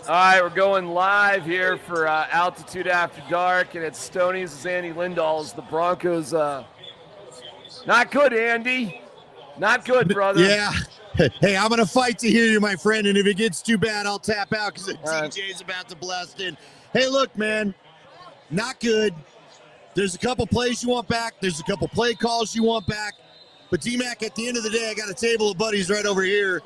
All right, we're going live here for Altitude After Dark, and it's Stoney's. It's Andy Lindahl's. The Broncos, not good, Andy. Not good, brother. Yeah. Hey, I'm going to fight to hear you, my friend, and if it gets too bad, I'll tap out because the DJ's about to blast in. Hey, look, man, not good. There's a couple plays you want back. There's a couple play calls you want back. But DMac, at the end of the day, I got a table of buddies right over here.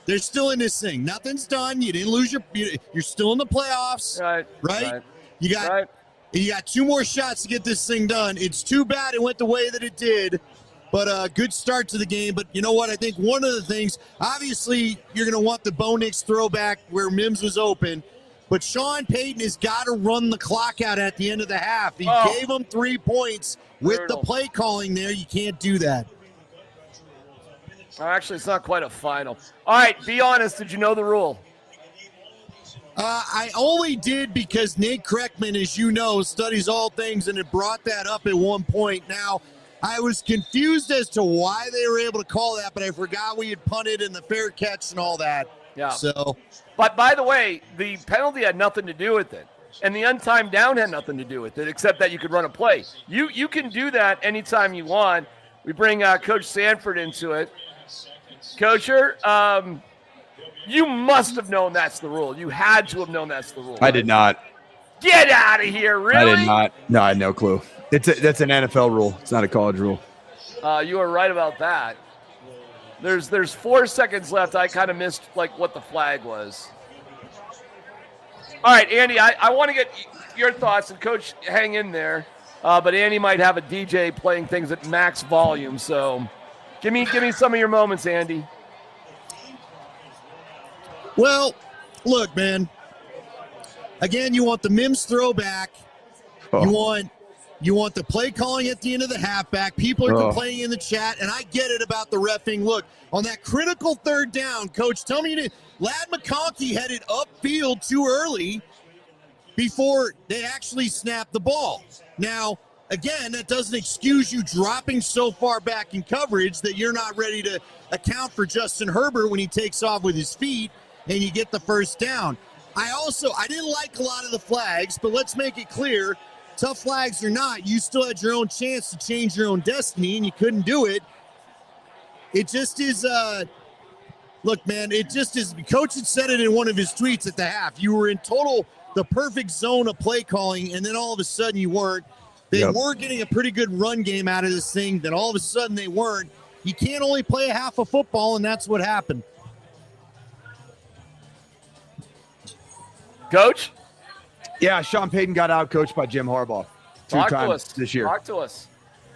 They're still in this thing. Nothing's done. You didn't lose you're still in the playoffs. Right? You got two more shots to get this thing done. It's too bad it went the way that it did, but a good start to the game. But you know what? I think one of the things, obviously, you're going to want the Bo Nix throwback where Mims was open, but Sean Payton has got to run the clock out at the end of the half. He gave them 3 points with the play calling there. You can't do that. Actually, it's not quite a final. All right, be honest. Did you know the rule? I only did because Nate Kreckman, as you know, studies all things and had brought that up at one point. Now, I was confused as to why they were able to call that, but I forgot we had punted and the fair catch and all that. Yeah. So, but by the way, the penalty had nothing to do with it, and the untimed down had nothing to do with it, except that you could run a play. You can do that anytime you want. We bring Coach Sanford into it. Coacher, you must have known that's the rule. You had to have known that's the rule. I did not. Get out of here, really? I did not. No, I had no clue. That's an NFL rule. It's not a college rule. You are right about that. There's 4 seconds left. I kind of missed what the flag was. All right, Andy, I want to get your thoughts, and Coach, hang in there. But Andy might have a DJ playing things at max volume, so give me some of your moments, Andy. well, look, man. Again, you want the Mims throwback. You want the play calling at the end of the halfback. People are complaining in the chat, and I get it about the reffing. Look, on that critical third down, Coach, tell me Ladd McConkey headed upfield too early before they actually snapped the ball. Now, again, that doesn't excuse you dropping so far back in coverage that you're not ready to account for Justin Herbert when he takes off with his feet and you get the first down. I didn't like a lot of the flags, but let's make it clear, tough flags or not, you still had your own chance to change your own destiny, and you couldn't do it. It just is, look, man, it just is, Coach had said it in one of his tweets at the half. You were in the perfect zone of play calling, and then all of a sudden you weren't. They were getting a pretty good run game out of this thing, then all of a sudden they weren't. You can't only play a half of football, and that's what happened. Coach? Yeah, Sean Payton got out-coached by Jim Harbaugh two times this year. Talk to us.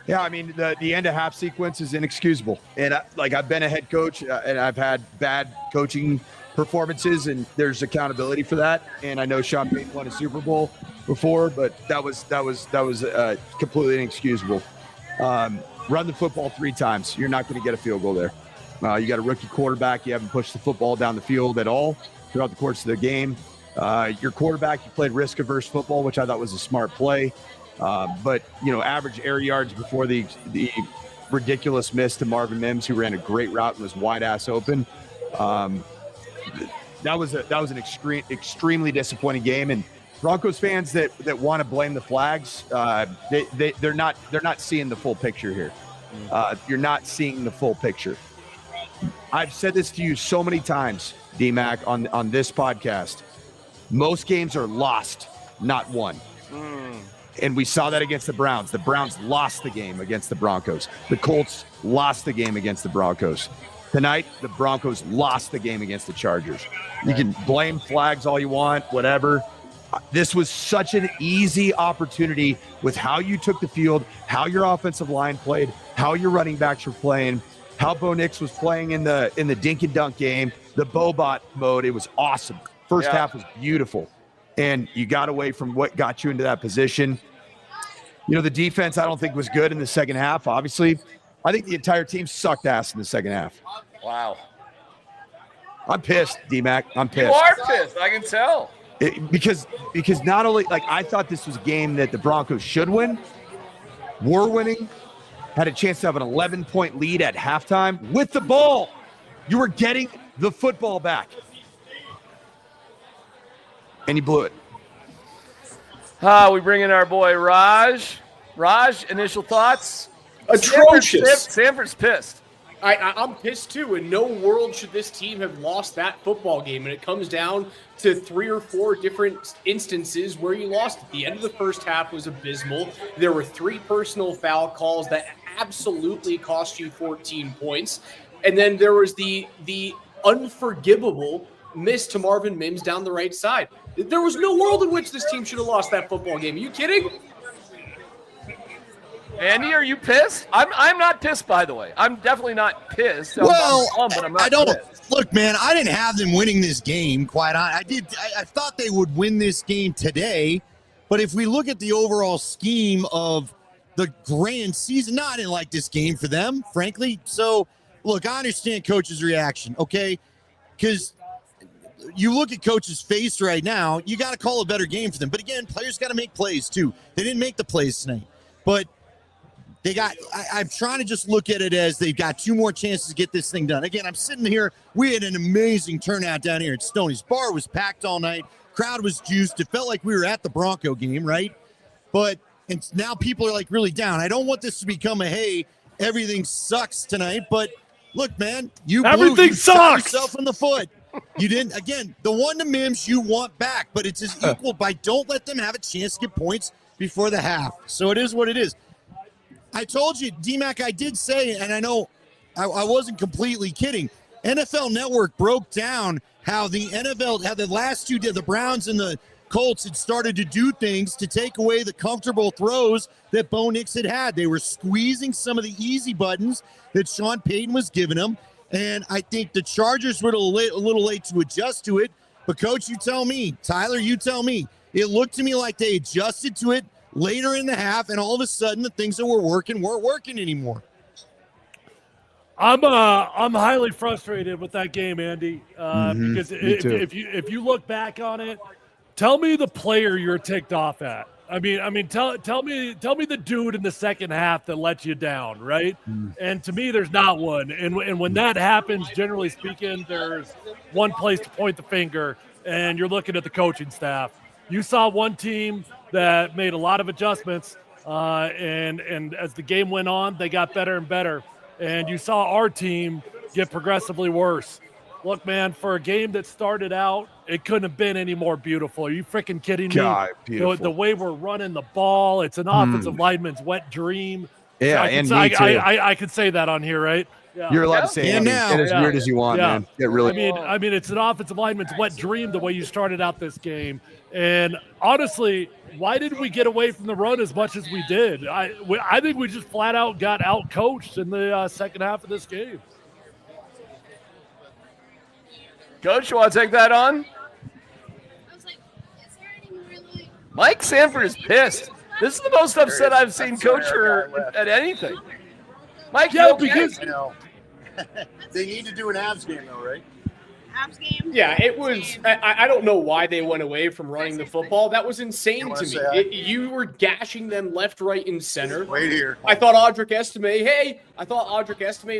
Yeah, I mean, the end-of-half sequence is inexcusable. And, I've been a head coach, and I've had bad coaching performances, and there's accountability for that. And I know Sean Payton won a Super Bowl before, but that was completely inexcusable. Run the football 3 times. You're not going to get a field goal there. You got a rookie quarterback. You haven't pushed the football down the field at all throughout the course of the game. Your quarterback, you played risk-averse football, which I thought was a smart play. But, average air yards before the ridiculous miss to Marvin Mims, who ran a great route and was wide-ass open. That was an extremely disappointing game. And Broncos fans that want to blame the flags, they're not seeing the full picture here. You're not seeing the full picture. I've said this to you so many times, DMac, on this podcast. Most games are lost, not won. And we saw that against the Browns. The Browns lost the game against the Broncos. The Colts lost the game against the Broncos. Tonight, the Broncos lost the game against the Chargers. You can blame flags all you want, whatever. This was such an easy opportunity with how you took the field, how your offensive line played, how your running backs were playing, how Bo Nix was playing in the dink and dunk game, the Bobot mode. It was awesome. First half was beautiful, and you got away from what got you into that position. The defense I don't think was good in the second half, obviously. I think the entire team sucked ass in the second half. Wow. I'm pissed, DMac. I'm pissed. You are pissed. I can tell. Because not only, I thought this was a game that the Broncos should win, were winning, had a chance to have an 11-point lead at halftime with the ball. You were getting the football back. And he blew it. We bring in our boy Raj. Raj, initial thoughts? Atrocious. Sanford's pissed. I'm pissed too. In no world should this team have lost that football game. And it comes down to 3 or 4 different instances where you lost. At the end of the first half was abysmal. There were 3 personal foul calls that absolutely cost you 14 points. And then there was the unforgivable miss to Marvin Mims down the right side. There was no world in which this team should have lost that football game. Are you kidding? Andy, are you pissed? I'm not pissed, by the way. I'm definitely not pissed. Well, but I'm not I don't pissed. look, man. I didn't have them winning this game. Quite honestly, I thought they would win this game today, but if we look at the overall scheme of the grand season, I didn't like this game for them, frankly. So, look, I understand Coach's reaction, okay? Because you look at Coach's face right now, you got to call a better game for them. But again, players got to make plays too. They didn't make the plays tonight, but they got, I'm trying to just look at it as they've got 2 more chances to get this thing done. Again, I'm sitting here. We had an amazing turnout down here at Stoney's. Bar was packed all night. Crowd was juiced. It felt like we were at the Bronco game, right? But and now people are like really down. I don't want this to become a, hey, everything sucks tonight. But look, man, everything sucks. Yourself in the foot. You didn't, again, the one to Mims you want back, but it's as equal by don't let them have a chance to get points before the half. So it is what it is. I told you, DMac, I did say, and I know I wasn't completely kidding. NFL Network broke down how the last 2 did, the Browns and the Colts had started to do things to take away the comfortable throws that Bo Nix had. They were squeezing some of the easy buttons that Sean Payton was giving them. And I think the Chargers were a little late to adjust to it. But, Coach, you tell me. Tyler, you tell me. It looked to me like they adjusted to it later in the half, and all of a sudden the things that were working weren't working anymore. I'm highly frustrated with that game, Andy, because if you look back on it, tell me the player you're ticked off at. I mean, tell me the dude in the second half that let you down, right? And to me, there's not one. And when that happens, generally speaking, there's one place to point the finger, and you're looking at the coaching staff. You saw one team that made a lot of adjustments, and as the game went on, they got better and better. And you saw our team get progressively worse. Look, man, for a game that started out, it couldn't have been any more beautiful. Are you freaking kidding me? God, beautiful. The way we're running the ball, it's an offensive lineman's wet dream. Yeah, I could say that on here, right? Yeah. You're allowed to say it as weird as you want, man. It really. I mean, it's an offensive lineman's wet dream the way you started out this game. And honestly, why did we get away from the run as much as we did? I think we just flat out got out-coached in the second half of this game. Coach, you want to take that on? Mike Sanford is pissed. This is the most upset I've seen Coach at anything. Mike, because I know. They need to do an abs game, though, right? Abs game? Yeah, it was. I don't know why they went away from running the football. That was insane to me. You were gashing them left, right, and center. Wait here. I thought Audric Estime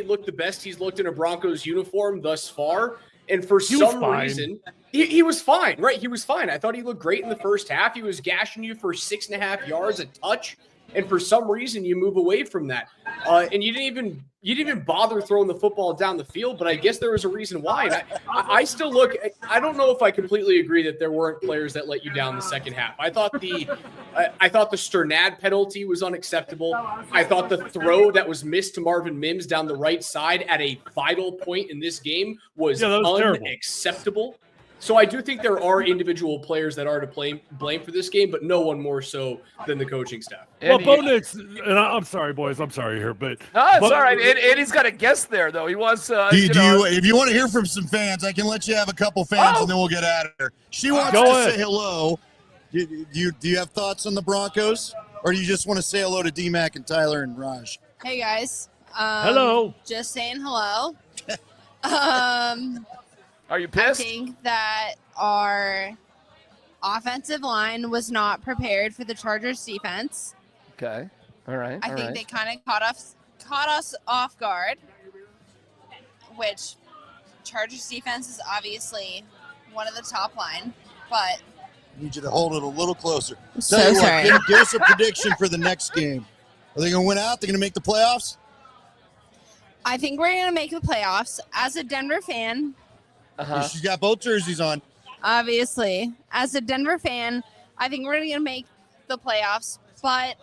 looked the best he's looked in a Broncos uniform thus far. And for some reason, he was fine, right? He was fine. I thought he looked great in the first half. He was gashing you for 6.5 yards a touch. And for some reason, you move away from that. And you didn't even bother throwing the football down the field. But I guess there was a reason why. And I still look. I don't know if I completely agree that there weren't players that let you down the second half. I thought the Sternad penalty was unacceptable. I thought the throw that was missed to Marvin Mims down the right side at a vital point in this game was unacceptable. So I do think there are individual players that are to blame for this game, but no one more so than the coaching staff. Well, Bo Nix, and I'm sorry, boys. I'm sorry here, but no, it's all right. Eddie's got a guest there, though. He wants. If you want to hear from some fans, I can let you have a couple fans, and then we'll get out of here. She wants to say hello. Do you have thoughts on the Broncos, or do you just want to say hello to DMac and Tyler and Raj? Hey guys. Hello. Just saying hello. Are you pissed? I think that our offensive line was not prepared for the Chargers defense. Okay. All right. I think they kind of caught us off guard, which Chargers defense is obviously one of the top line, but need you to hold it a little closer. So Tell you sorry. what, give us a prediction for the next game. Are they going to win out? They're going to make the playoffs? I think we're going to make the playoffs. As a Denver fan, She's got both jerseys on. obviously, as a Denver fan, I think we're going to make the playoffs, but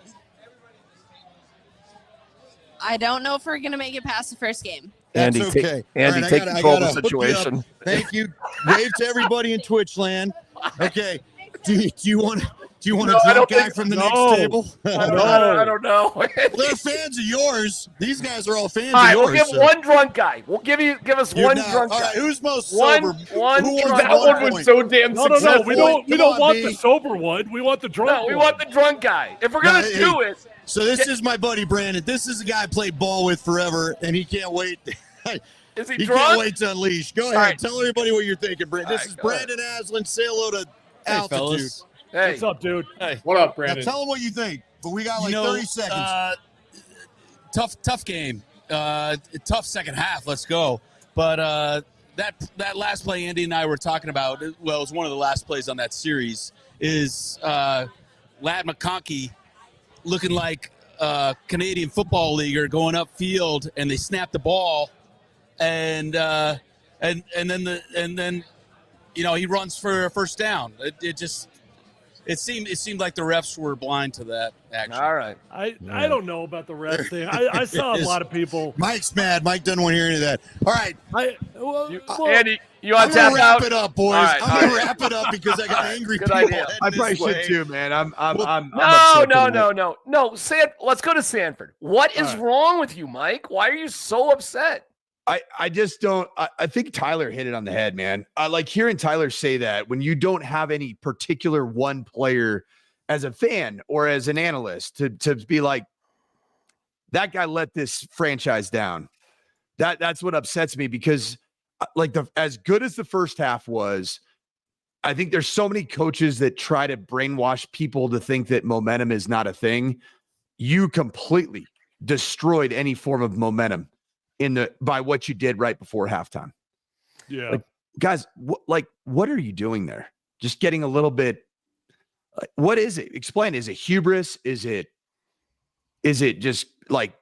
I don't know if we're going to make it past the first game. That's Andy, okay. Andy, All right, take control of the hook you up. situation. Thank you. Wave to everybody in Twitch land. Okay. Do you want a I drunk don't guy think- from the no. next table? I don't know. Well, they're fans of yours. These guys are all fans All right, of we'll yours. give one drunk guy. We'll give us You're one now- drunk all guy. right, who's most One- sober? one Who drunk- wants That one point? was so damn No, successful. we don't Come want on, the B. sober one. We want the drunk No, one. we want the drunk guy. If we're gonna No, do it, So this is my buddy Brandon. This is a guy I played ball with forever, and he can't wait. is he He drunk? can't wait to unleash. Go ahead. right. Tell everybody what you're thinking, Brandon. This All is right, go ahead. Brandon Aslan. Say hello to Altitude. fellas. Hey, What's up, dude? What up, Now Brandon? tell them what you think. But we got like 30 seconds. Tough game. Tough second half. Let's go. But that last play Andy and I were talking about, well, it was one of the last plays on that series, is Lat McConkey looking like a Canadian Football Leaguer going upfield, and they snap the ball, and then he runs for a first down. It seemed like the refs were blind to that action. all right. I don't know about the ref thing. I saw a lot of people. Mike's mad. Mike doesn't want to hear any of that. All right. Andy, you I'm want to going tap to wrap out? it up, boys. All right, I'm all going to right. wrap it up because I got angry Good people. idea. heading I this probably way. should too, man. I'm No, upset no, tonight. no. Let's go to Sanford. What is wrong with you, Mike? Why are you so upset? I just don't. I think Tyler hit it on the head, man. I like hearing Tyler say that when you don't have any particular one player as a fan or as an analyst to be like, that guy let this franchise down. That's what upsets me, because like as good as the first half was, I think there's so many coaches that try to brainwash people to think that momentum is not a thing. You completely destroyed any form of momentum by what you did right before halftime. Yeah. Like, guys, what are you doing there? Just getting a little bit. What is it? Explain. Is it hubris? Is it just like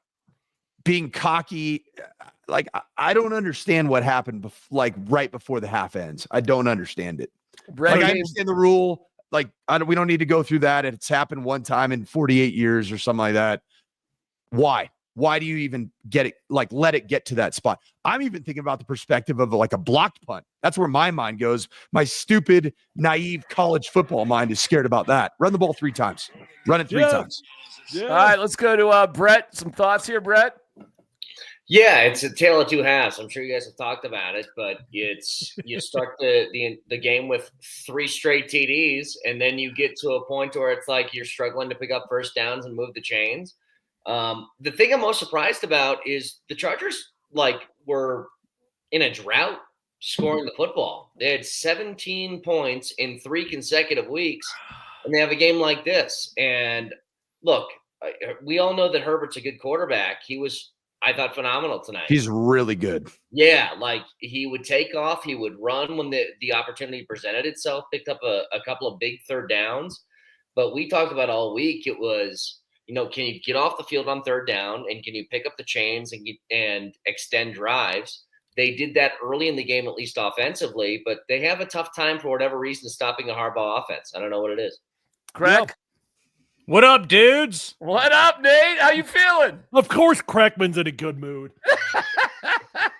being cocky? Like, I don't understand what happened right before the half ends. I don't understand it. Brett, I understand the rule. Like, we don't need to go through that. It's happened one time in 48 years or something like that. Why? Why do you even get it? Like, let it get to that spot. I'm even thinking about the perspective of like a blocked punt. That's where my mind goes. My stupid, naive college football mind is scared about that. Run the ball 3 times. Run it 3 times. Yeah. all right, let's go to Brett. Some thoughts here, Brett? Yeah, it's a tale of two halves. I'm sure you guys have talked about it, but you start the game with 3 straight TDs, and then you get to a point where it's like you're struggling to pick up first downs and move the chains. The thing I'm most surprised about is the Chargers were in a drought scoring the football. They had 17 points in 3 consecutive weeks, and they have a game like this. And look, we all know that Herbert's a good quarterback. He was, I thought, phenomenal tonight. He's really good. Yeah, he would take off, he would run when the opportunity presented itself, picked up a couple of big third downs. But we talked about all week, it was, can you get off the field on third down, and can you pick up the chains and extend drives? They did that early in the game, at least offensively, but they have a tough time for whatever reason stopping a Harbaugh offense. I don't know what it is. Craig? What up, dudes? What up, Nate? How you feeling? Of course, Crackman's in a good mood.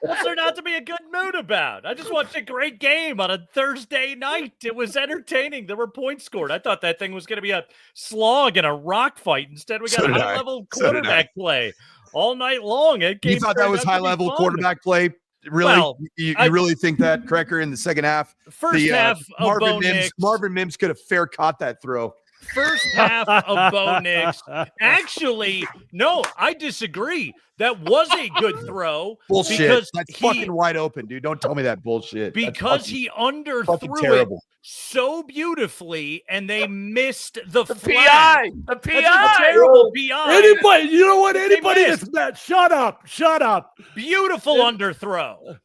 What's there not to be a good mood about? I just watched a great game on a Thursday night. It was entertaining. There were points scored. I thought that thing was going to be a slog and a rock fight. Instead, we got high-level quarterback play all night long. You thought that was high-level quarterback play? Really? Well, you really think that, Cracker, in the second half? First half of Bo Nix. Marvin Mims could have fair caught that throw. First half of Bo Nix. Actually, no, I disagree. That was a good throw. Bullshit. Because That's fucking wide open, dude. Don't tell me that bullshit. Because he underthrew it so beautifully, and they missed the flag. The PI. That's a terrible PI. Anybody, you know what? Anybody that's mad, shut up. Beautiful underthrow.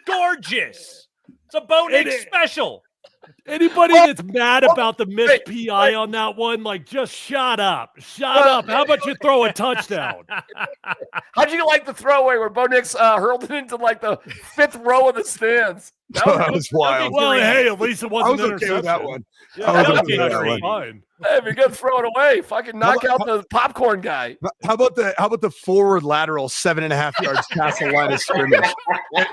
Gorgeous. It's a Bo Nix special. Anybody that's mad about the missed PI on that one, like, just shut up. Shut up. How about you throw a touchdown? How'd you like the throwaway where Bo Nix hurled it into like the 5th row of the stands? That was wild. Well, hey, at least it wasn't I was okay with that one. Yeah, I was that okay with that one. fine. Hey, if you're gonna throw it away, fucking knock out the popcorn guy. How about the forward lateral 7.5 yards past the line of scrimmage?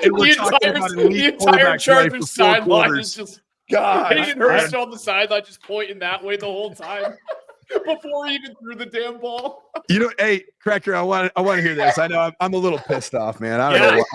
And we're talking about the entire Chargers sideline is just Hayden Hurst on the sideline, just pointing that way the whole time before he even threw the damn ball. Hey, Cracker, I want to hear this. I know I'm a little pissed off, man. I don't know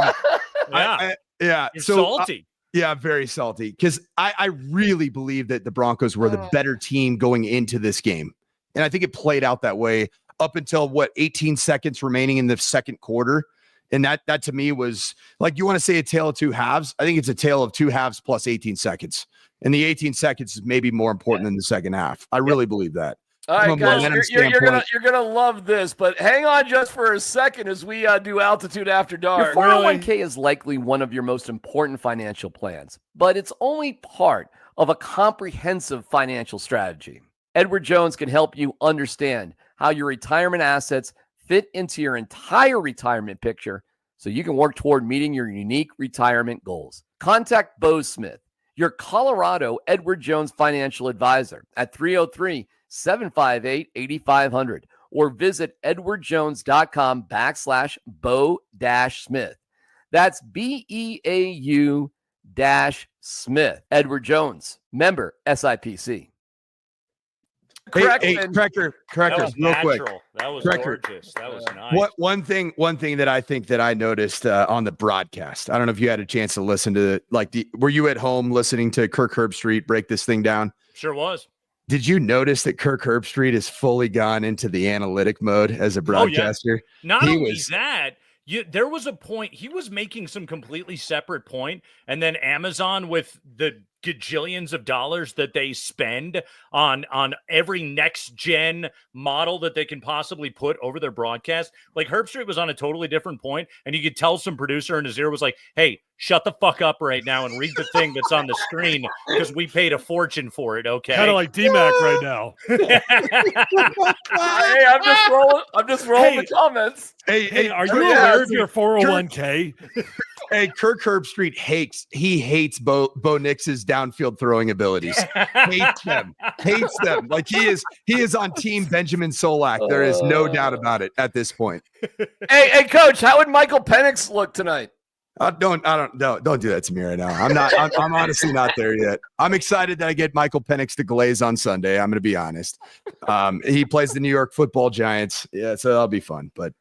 why. Yeah. You're salty. Yeah, very salty because I really believe that the Broncos were the better team going into this game. And I think it played out that way up until 18 seconds remaining in the second quarter. And that to me was like, you want to say a tale of two halves? I think it's a tale of two halves plus 18 seconds. And the 18 seconds is maybe more important than the second half. I really believe that. All right, guys, you're gonna love this, but hang on just for a second as we do Altitude After Dark. Your 401k is likely one of your most important financial plans, but it's only part of a comprehensive financial strategy. Edward Jones can help you understand how your retirement assets fit into your entire retirement picture so you can work toward meeting your unique retirement goals. Contact Beau Smith, your Colorado Edward Jones financial advisor at 303-758-8500 or visit edwardjones.com/Beau-Smith. That's BEAU-Smith. Edward Jones, member SIPC. Hey, Cracker, real quick. That was gorgeous. That was nice. One thing that I think that I noticed on the broadcast, I don't know if you had a chance to listen to were you at home listening to Kirk Herbstreit break this thing down? Sure was. Did you notice that Kirk Herbstreit is fully gone into the analytic mode as a broadcaster? Oh, yeah. Not only that, there was a point, he was making some completely separate point, and then Amazon with the gajillions of dollars that they spend on every next gen model that they can possibly put over their broadcast. Like Herbstreit was on a totally different point, and you could tell some producer in his ear was like, hey, shut the fuck up right now and read the thing that's on the screen because we paid a fortune for it. Okay. Kind of like DMac right now. Hey, I'm just rolling the comments. Hey, are you aware of your 401k? Hey, Kirk Herbstreit hates Bo Nix's downfield throwing abilities. Hates them. Like he is on team Benjamin Solak. There is no doubt about it at this point. Hey, Coach, how would Michael Penix look tonight? Don't do that to me right now. I'm honestly not there yet. I'm excited that I get Michael Penix to glaze on Sunday. I'm going to be honest. He plays the New York Football Giants. Yeah, so that'll be fun. But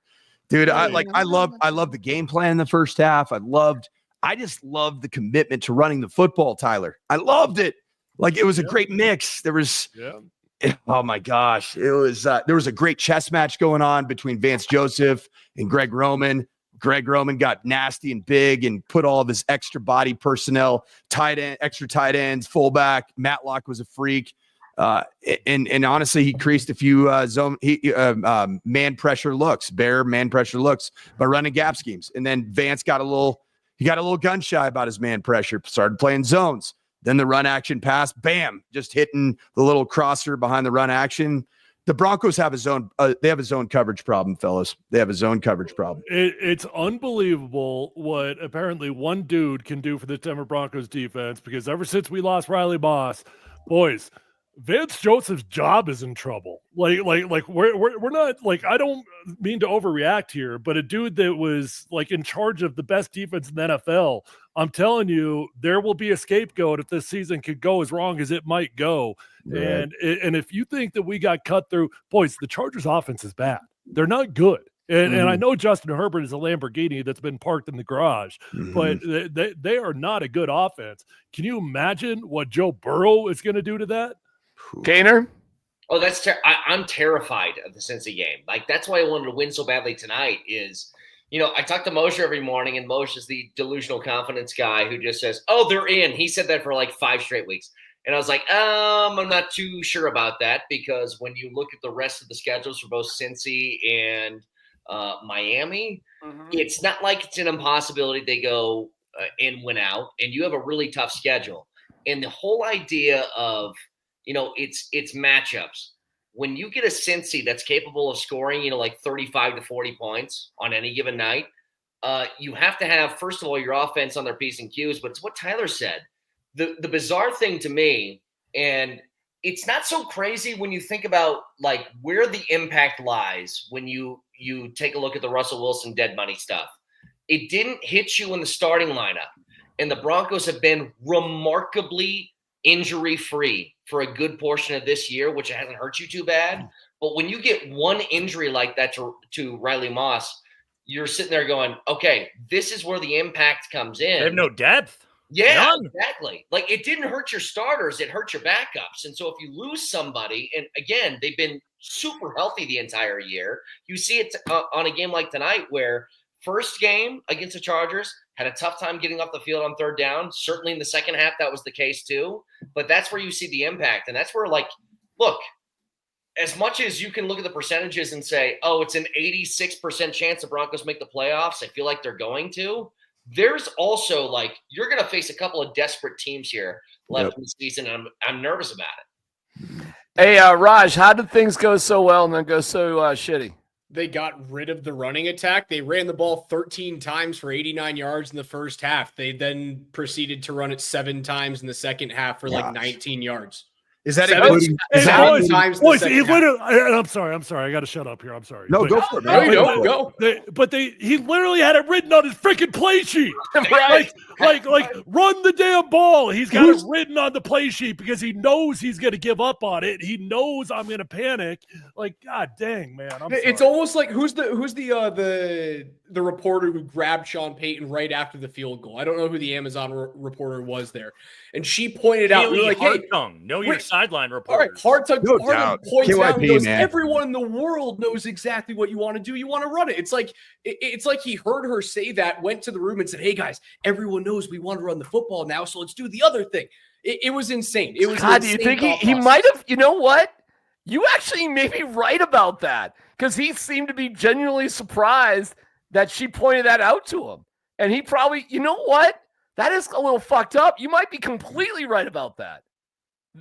dude, I love the game plan in the first half. I just loved the commitment to running the football, Tyler. I loved it. Like it was a great mix. There was oh my gosh. There was a great chess match going on between Vance Joseph and Greg Roman. Greg Roman got nasty and big and put all of his extra body personnel, extra tight ends, fullback. Matlock was a freak. And honestly, he creased a few man pressure looks by running gap schemes. And then Vance got a little gun shy about his man pressure, started playing zones. Then the run action pass, bam, just hitting the little crosser behind the run action. The Broncos have a zone. They have a zone coverage problem, fellas. They have a zone coverage problem. It's unbelievable what apparently one dude can do for the Denver Broncos defense, because ever since we lost Riley Moss, boys, Vance Joseph's job is in trouble. Like we're not, like, I don't mean to overreact here, but a dude that was like in charge of the best defense in the NFL, I'm telling you, there will be a scapegoat if this season could go as wrong as it might go. Right. And if you think that we got cut through, boys, the Chargers offense is bad. They're not good. And I know Justin Herbert is a Lamborghini that's been parked in the garage, but they are not a good offense. Can you imagine what Joe Burrow is going to do to that? Gainer? Oh, I'm terrified of the Cincy game. Like, that's why I wanted to win so badly tonight is, I talk to Moshe every morning, and Moshe is the delusional confidence guy who just says, oh, they're in. He said that for like 5 straight weeks. And I was like, I'm not too sure about that, because when you look at the rest of the schedules for both Cincy and Miami, it's not like it's an impossibility they go and win out, and you have a really tough schedule. And the whole idea of, it's matchups. When you get a Cincy that's capable of scoring, like 35 to 40 points on any given night, you have to have, first of all, your offense on their P's and Q's, but it's what Tyler said. The bizarre thing to me, and it's not so crazy when you think about like where the impact lies when you take a look at the Russell Wilson dead money stuff. It didn't hit you in the starting lineup, and the Broncos have been remarkably injury-free for a good portion of this year, which hasn't hurt you too bad. But when you get one injury like that to Riley Moss, you're sitting there going, okay, this is where the impact comes in. They have no depth. Yeah, None. exactly. Like, it didn't hurt your starters, it hurt your backups. And so if you lose somebody, and again, they've been super healthy the entire year, you see it on a game like tonight where first game against the Chargers had a tough time getting off the field on third down. Certainly in the second half, that was the case too. But that's where you see the impact. And that's where, like, look, as much as you can look at the percentages and say, oh, it's an 86% chance the Broncos make the playoffs, I feel like they're going to. There's also, like, you're going to face a couple of desperate teams here left in the season, and I'm nervous about it. Hey, Raj, how did things go so well and then go so shitty? They got rid of the running attack. They ran the ball 13 times for 89 yards in the first half. They then proceeded to run it 7 times in the second half for like 19 yards. Is that including times? I'm sorry. I got to shut up here. I'm sorry. No, go for it, man. Go. He literally had it written on his freaking play sheet. Right. Like run the damn ball. He's got it written on the play sheet because he knows he's going to give up on it. He knows I'm going to panic. Like, God dang, man. It's almost like who's the reporter who grabbed Sean Payton right after the field goal? I don't know who the Amazon reporter was there, and she pointed out, we were like, "Hey, know your sideline all reporter." right, Hard-Tongue points out and goes, man. everyone in the world knows exactly what you want to do. You want to run it. It's like he heard her say that, went to the room and said, "Hey guys, everyone knows we want to run the football now, so let's do the other thing." It was insane. It was. God, do you think he might have? You know what? You actually may be right about that because he seemed to be genuinely surprised that she pointed that out to him, and he probably, you know what? That is a little fucked up. You might be completely right about that.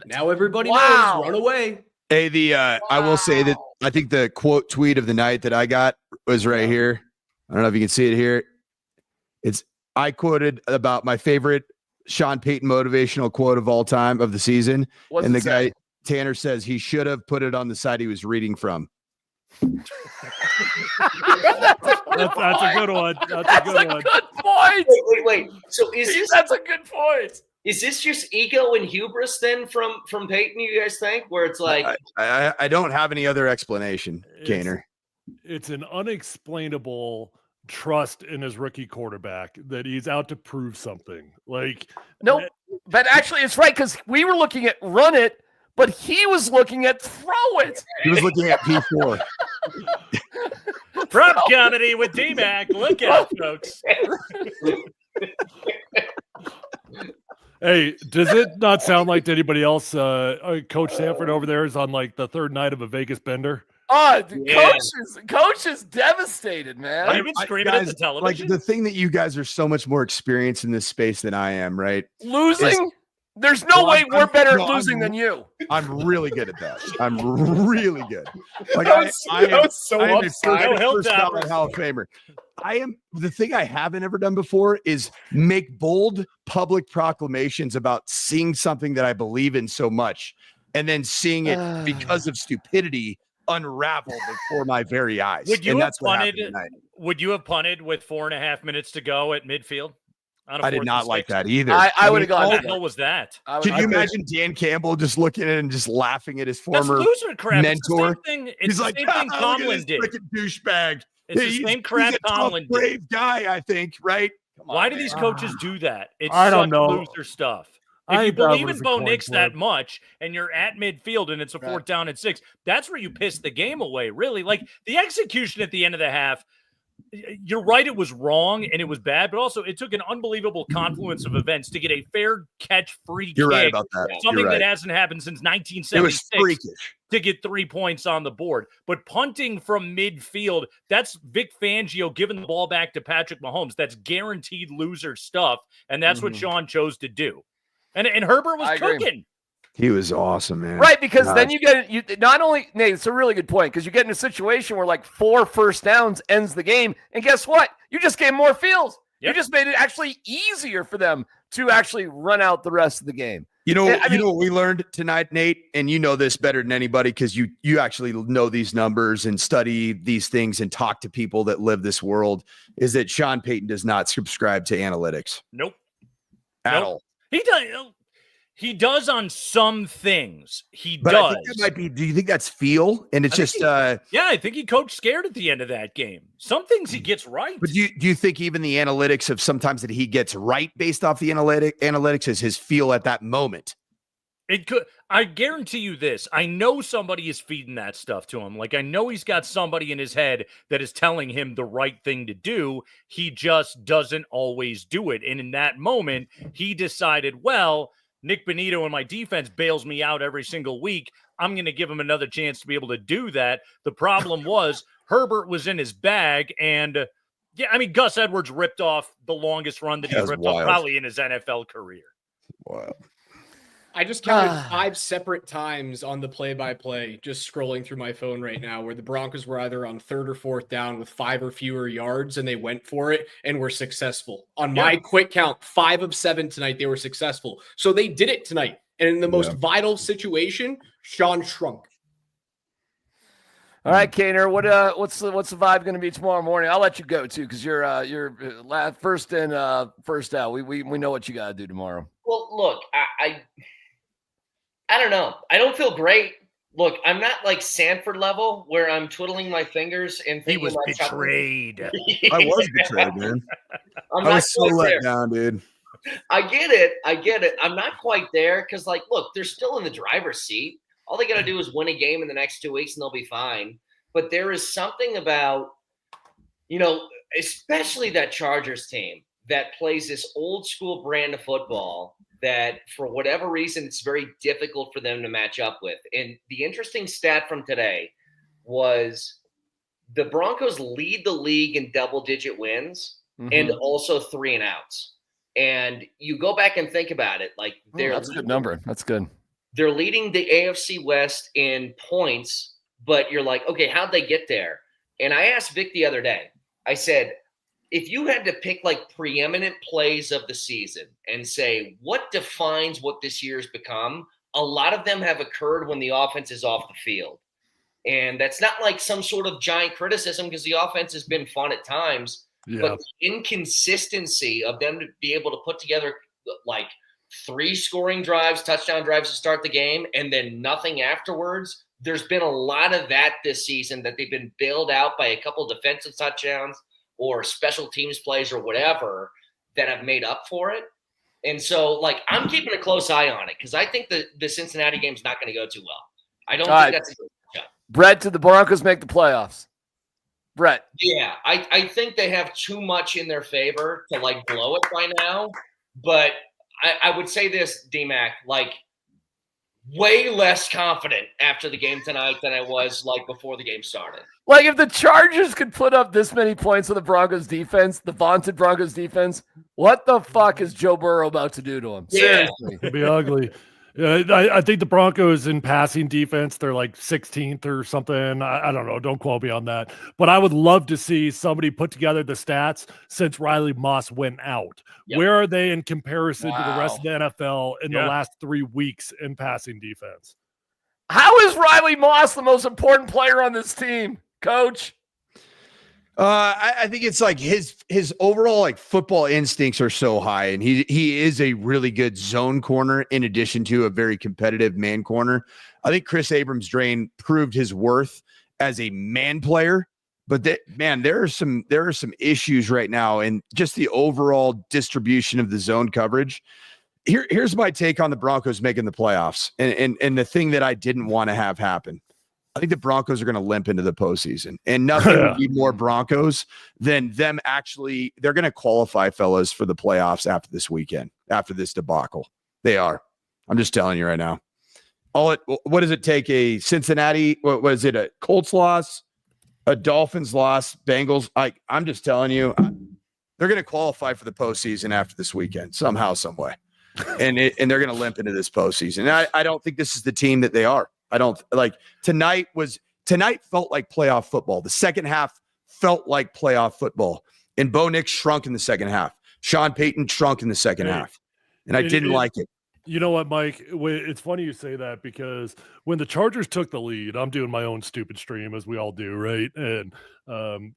Now everybody knows. Run away. Hey, I will say that I think the quote tweet of the night that I got was right here. I don't know if you can see it here. I quoted about my favorite Sean Payton motivational quote of all time of the season. What's and the it guy, say? Tanner, says he should have put it on the side he was reading from. That's a good one. That's a good one. Good point. Wait. So That's a good point. Is this just ego and hubris then from Peyton, you guys think, where it's like I don't have any other explanation, Kaner. It's an unexplainable trust in his rookie quarterback that he's out to prove something. Like, no, but actually it's right because we were looking at run it, but he was looking at throw it. He was looking at P4. Prop comedy with DMac. Look out, folks. Hey, does it not sound like to anybody else? Coach Sanford over there is on like the third night of a Vegas bender. Oh, coach is devastated, man. I've been screaming at the television. Like the thing that you guys are so much more experienced in this space than I am, right? Losing? There's no way we're better at losing than you. I'm really good at that. I'm really good. Like I am so upset. First ballot Hall of Famer. The thing I haven't ever done before is make bold public proclamations about seeing something that I believe in so much, and then seeing it because of stupidity unravel before my very eyes. Would you have punted with 4.5 minutes to go at midfield? I did not like that either. I would have gone. What the hell was that? Can you imagine Dan Campbell just looking at it and just laughing at his former mentor? It's the same thing Tomlin did. Freaking douchebag. It's the same crap Tomlin did. Brave guy, I think. Right? Why do these coaches do that? It's I don't know. Loser stuff. If you believe in Bo Nix that much and you're at midfield and it's a 4th down and 6, that's where you piss the game away, really. Like the execution at the end of the half, you're right, it was wrong and it was bad, but also it took an unbelievable confluence of events to get a fair catch free kick. You're right about that. Something that hasn't happened since 1976. It was freakish. To get 3 points on the board. But punting from midfield, that's Vic Fangio giving the ball back to Patrick Mahomes. That's guaranteed loser stuff, and that's what Sean chose to do. And Herbert was agree. cooking. He was awesome, man. Right, because then you not only, Nate, it's a really good point, because you get in a situation where like 4 first downs ends the game, and guess what? You just gave more fields. Yep. You just made it actually easier for them to actually run out the rest of the game. You know what we learned tonight, Nate, and you know this better than anybody because you actually know these numbers and study these things and talk to people that live this world, is that Sean Payton does not subscribe to analytics. Nope. At all. He does on some things. But does. I think that might be. Do you think that's feel? And it's I think he coached scared at the end of that game. Some things he gets right. But do you think even the analytics of sometimes that he gets right based off the analytics is his feel at that moment? It could. I guarantee you this. I know somebody is feeding that stuff to him. Like, I know he's got somebody in his head that is telling him the right thing to do. He just doesn't always do it. And in that moment, he decided, well, Nick Bonito and my defense bails me out every single week. I'm going to give him another chance to be able to do that. The problem was Herbert was in his bag. And, Gus Edwards ripped off the longest run that he's ripped off probably in his NFL career. Wow. I just counted 5 separate times on the play-by-play, just scrolling through my phone right now, where the Broncos were either on 3rd or 4th down with 5 or fewer yards, and they went for it and were successful. On my quick count, 5 of 7 tonight, they were successful. So they did it tonight. And in the most vital situation, Sean shrunk. All right, Kaner, what's the vibe going to be tomorrow morning? I'll let you go too, because you're first in, first out. We know what you got to do tomorrow. Well, look, I don't know. I don't feel great. Look, I'm not like Sanford level where I'm twiddling my fingers and thinking he was betrayed. I was betrayed, man. I was so let down, dude. I get it. I'm not quite there because, like, look, they're still in the driver's seat. All they got to do is win a game in the next 2 weeks and they'll be fine. But there is something about, especially that Chargers team that plays this old school brand of football that for whatever reason, it's very difficult for them to match up with. And the interesting stat from today was the Broncos lead the league in double-digit wins and also 3 and outs. And you go back and think about it. Like that's a good number. That's good. They're leading the AFC West in points, but you're like, okay, how'd they get there? And I asked Vic the other day, I said, if you had to pick like preeminent plays of the season and say, what defines what this year's become? A lot of them have occurred when the offense is off the field. And that's not like some sort of giant criticism because the offense has been fun at times, but the inconsistency of them to be able to put together like 3 scoring drives, touchdown drives to start the game, and then nothing afterwards. There's been a lot of that this season that they've been bailed out by a couple defensive touchdowns or special teams plays or whatever that have made up for it. And so, like, I'm keeping a close eye on it because I think the Cincinnati game's not going to go too well. I don't think that's a good matchup. Brett, did the Broncos make the playoffs? Brett. Yeah, I think they have too much in their favor to, like, blow it by now. But I would say this, DMac, like, way less confident after the game tonight than I was, like, before the game started. Like, if the Chargers could put up this many points with the Broncos defense, the vaunted Broncos defense, what the fuck is Joe Burrow about to do to him? Seriously. It'd be ugly. I think the Broncos in passing defense, they're like 16th or something. I don't know. Don't quote me on that. But I would love to see somebody put together the stats since Riley Moss went out. Yep. Where are they in comparison to the rest of the NFL in the last 3 weeks in passing defense? How is Riley Moss the most important player on this team, Coach? I think it's like his overall like football instincts are so high, and he is a really good zone corner in addition to a very competitive man corner. I think Chris Abrams-Drain proved his worth as a man player, but there are some issues right now and just the overall distribution of the zone coverage. Here's my take on the Broncos making the playoffs, and the thing that I didn't want to have happen. I think the Broncos are going to limp into the postseason, and nothing would be more Broncos than them actually. They're going to qualify, fellas, for the playoffs after this weekend, after this debacle. They are. I'm just telling you right now. What does it take? A Cincinnati? What was it? A Colts loss, a Dolphins loss, Bengals. I'm just telling you, they're going to qualify for the postseason after this weekend somehow, some way. and they're going to limp into this postseason. I don't think this is the team that they are. I don't like tonight felt like playoff football. The second half felt like playoff football, and Bo Nix shrunk in the second half. Sean Payton shrunk in the second half, and I didn't like it. You know what, Mike? It's funny you say that because when the Chargers took the lead, I'm doing my own stupid stream as we all do, right? And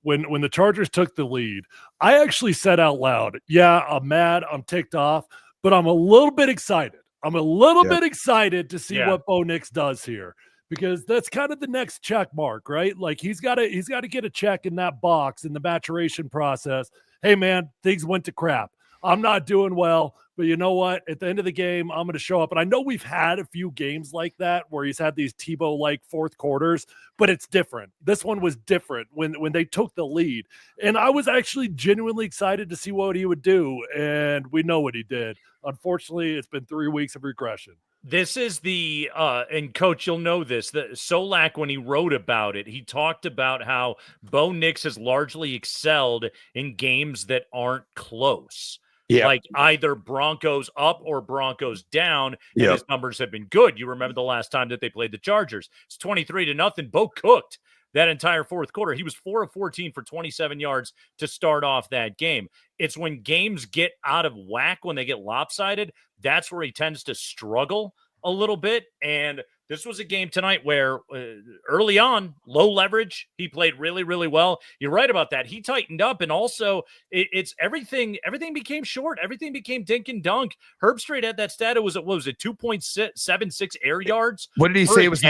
when the Chargers took the lead, I actually said out loud, "Yeah, I'm mad, I'm ticked off, but I'm a little bit excited. I'm a little bit excited to see what Bo Nix does here." Because that's kind of the next check mark, right? Like he's got to get a check in that box in the maturation process. Hey man, things went to crap. I'm not doing well, but you know what? At the end of the game, I'm going to show up. And I know we've had a few games like that where he's had these Tebow-like fourth quarters, but it's different. This one was different when they took the lead. And I was actually genuinely excited to see what he would do. And we know what he did. Unfortunately, it's been 3 weeks of regression. This is the and Coach, you'll know this. The Solak, when he wrote about it, he talked about how Bo Nix has largely excelled in games that aren't close. Yeah. Like either Broncos up or Broncos down, and his numbers have been good. You remember the last time that they played the Chargers. It's 23-0. Bo cooked that entire fourth quarter. He was 4 of 14 for 27 yards to start off that game. It's when games get out of whack, when they get lopsided, that's where he tends to struggle a little bit. And this was a game tonight where early on, low leverage, he played really, really well. You're right about that. He tightened up, and also it's everything became short. Everything became dink and dunk. Herbstreit had that stat. It was 2.76 air yards. What did he say? Was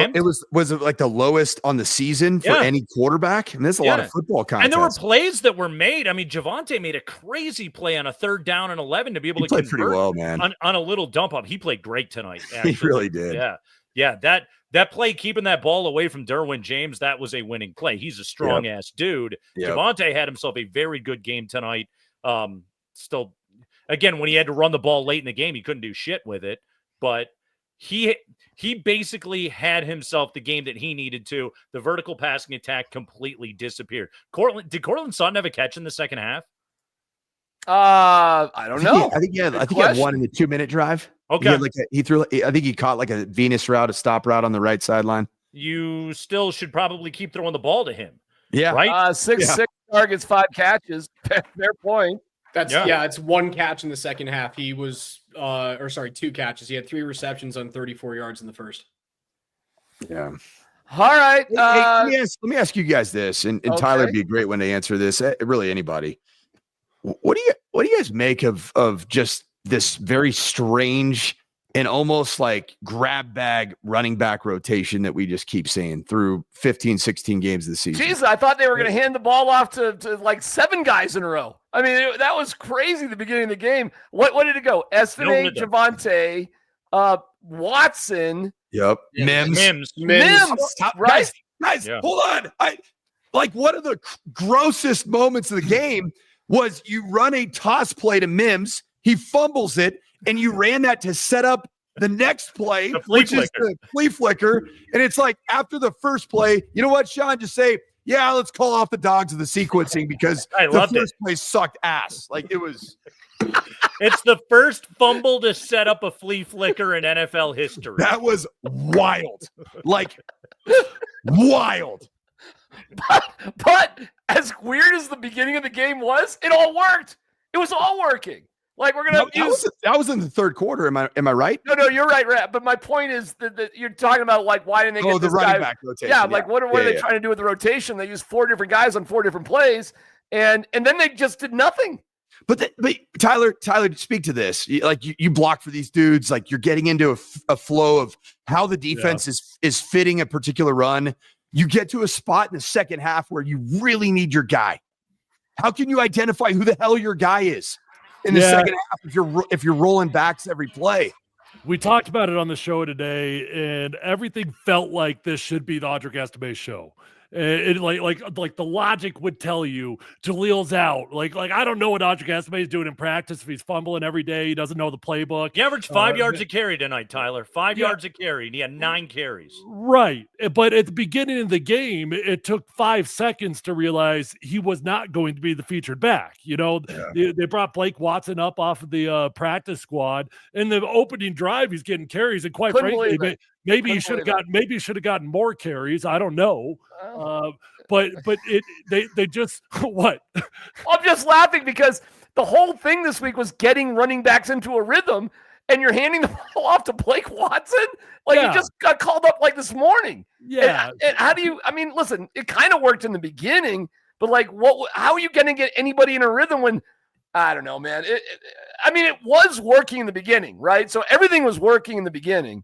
it like the lowest on the season for any quarterback? And there's a lot of football contests. And there were plays that were made. I mean, Javonte made a crazy play on a 3rd down and 11 to be able to convert pretty well, man. On a little dump up. He played great tonight. Actually. He really did. Yeah, that play, keeping that ball away from Derwin James, that was a winning play. He's a strong-ass dude. Javonte had himself a very good game tonight. Still, again, when he had to run the ball late in the game, he couldn't do shit with it. But he basically had himself the game that he needed to. The vertical passing attack completely disappeared. Did Cortland Sutton have a catch in the second half? I don't know. I think he had one in the 2-minute drive. Okay. I think he caught like a Venus route, a stop route on the right sideline. You still should probably keep throwing the ball to him. Yeah. Right? 6 targets, 5 catches. Fair point. It's 1 catch in the second half. He was 2 catches. He had 3 receptions on 34 yards in the first. Yeah. All right. Let me ask you guys this, and Tyler would be a great one to answer this. Really, anybody. What do you guys make of just this very strange and almost like grab bag running back rotation that we just keep seeing through 15, 16 games this season? Jeez, I thought they were going to hand the ball off to like 7 guys in a row. I mean, that was crazy at the beginning of the game. What did it go? Estime, Javonte, Watson. Yep. Mims. Right? Guys, hold on. One of the grossest moments of the game was you run a toss play to Mims. He fumbles it, and you ran that to set up the next play, which is the flea flicker. And it's like after the first play, you know what, Sean? Just say, yeah, let's call off the dogs of the sequencing because the first play sucked ass. Like it was. It's the first fumble to set up a flea flicker in NFL history. That was wild. Like wild. But as weird as the beginning of the game was, it all worked. It was all working. Like we're gonna that was in the third quarter. Am I right? No, you're right. But my point is that you're talking about like why didn't they get the running back rotation? Yeah, like what are they trying to do with the rotation? They used 4 different guys on 4 different plays, and then they just did nothing. But Tyler, speak to this. You block for these dudes. Like you're getting into a flow of how the defense is fitting a particular run. You get to a spot in the second half where you really need your guy. How can you identify who the hell your guy is in the second half if you're rolling backs every play? We talked about it on the show today, and everything felt like this should be the Audric Estime show. Like the logic would tell you Jalil's out. Like I don't know what Audric Estime is doing in practice. If he's fumbling every day, he doesn't know the playbook. He averaged 5 yards a carry tonight, Tyler. 5 yards a carry, and he had 9 carries. Right. But at the beginning of the game, it took 5 seconds to realize he was not going to be the featured back. They brought Blake Watson up off of the practice squad. In the opening drive, he's getting carries, and quite frankly, maybe he should have gotten more carries. I don't know. But they just what? I'm just laughing because the whole thing this week was getting running backs into a rhythm, and you're handing the ball off to Blake Watson. He just got called up this morning. Yeah. And how do you? I mean, listen, it kind of worked in the beginning, but what? How are you going to get anybody in a rhythm when? I don't know, man. It was working in the beginning, right? So everything was working in the beginning.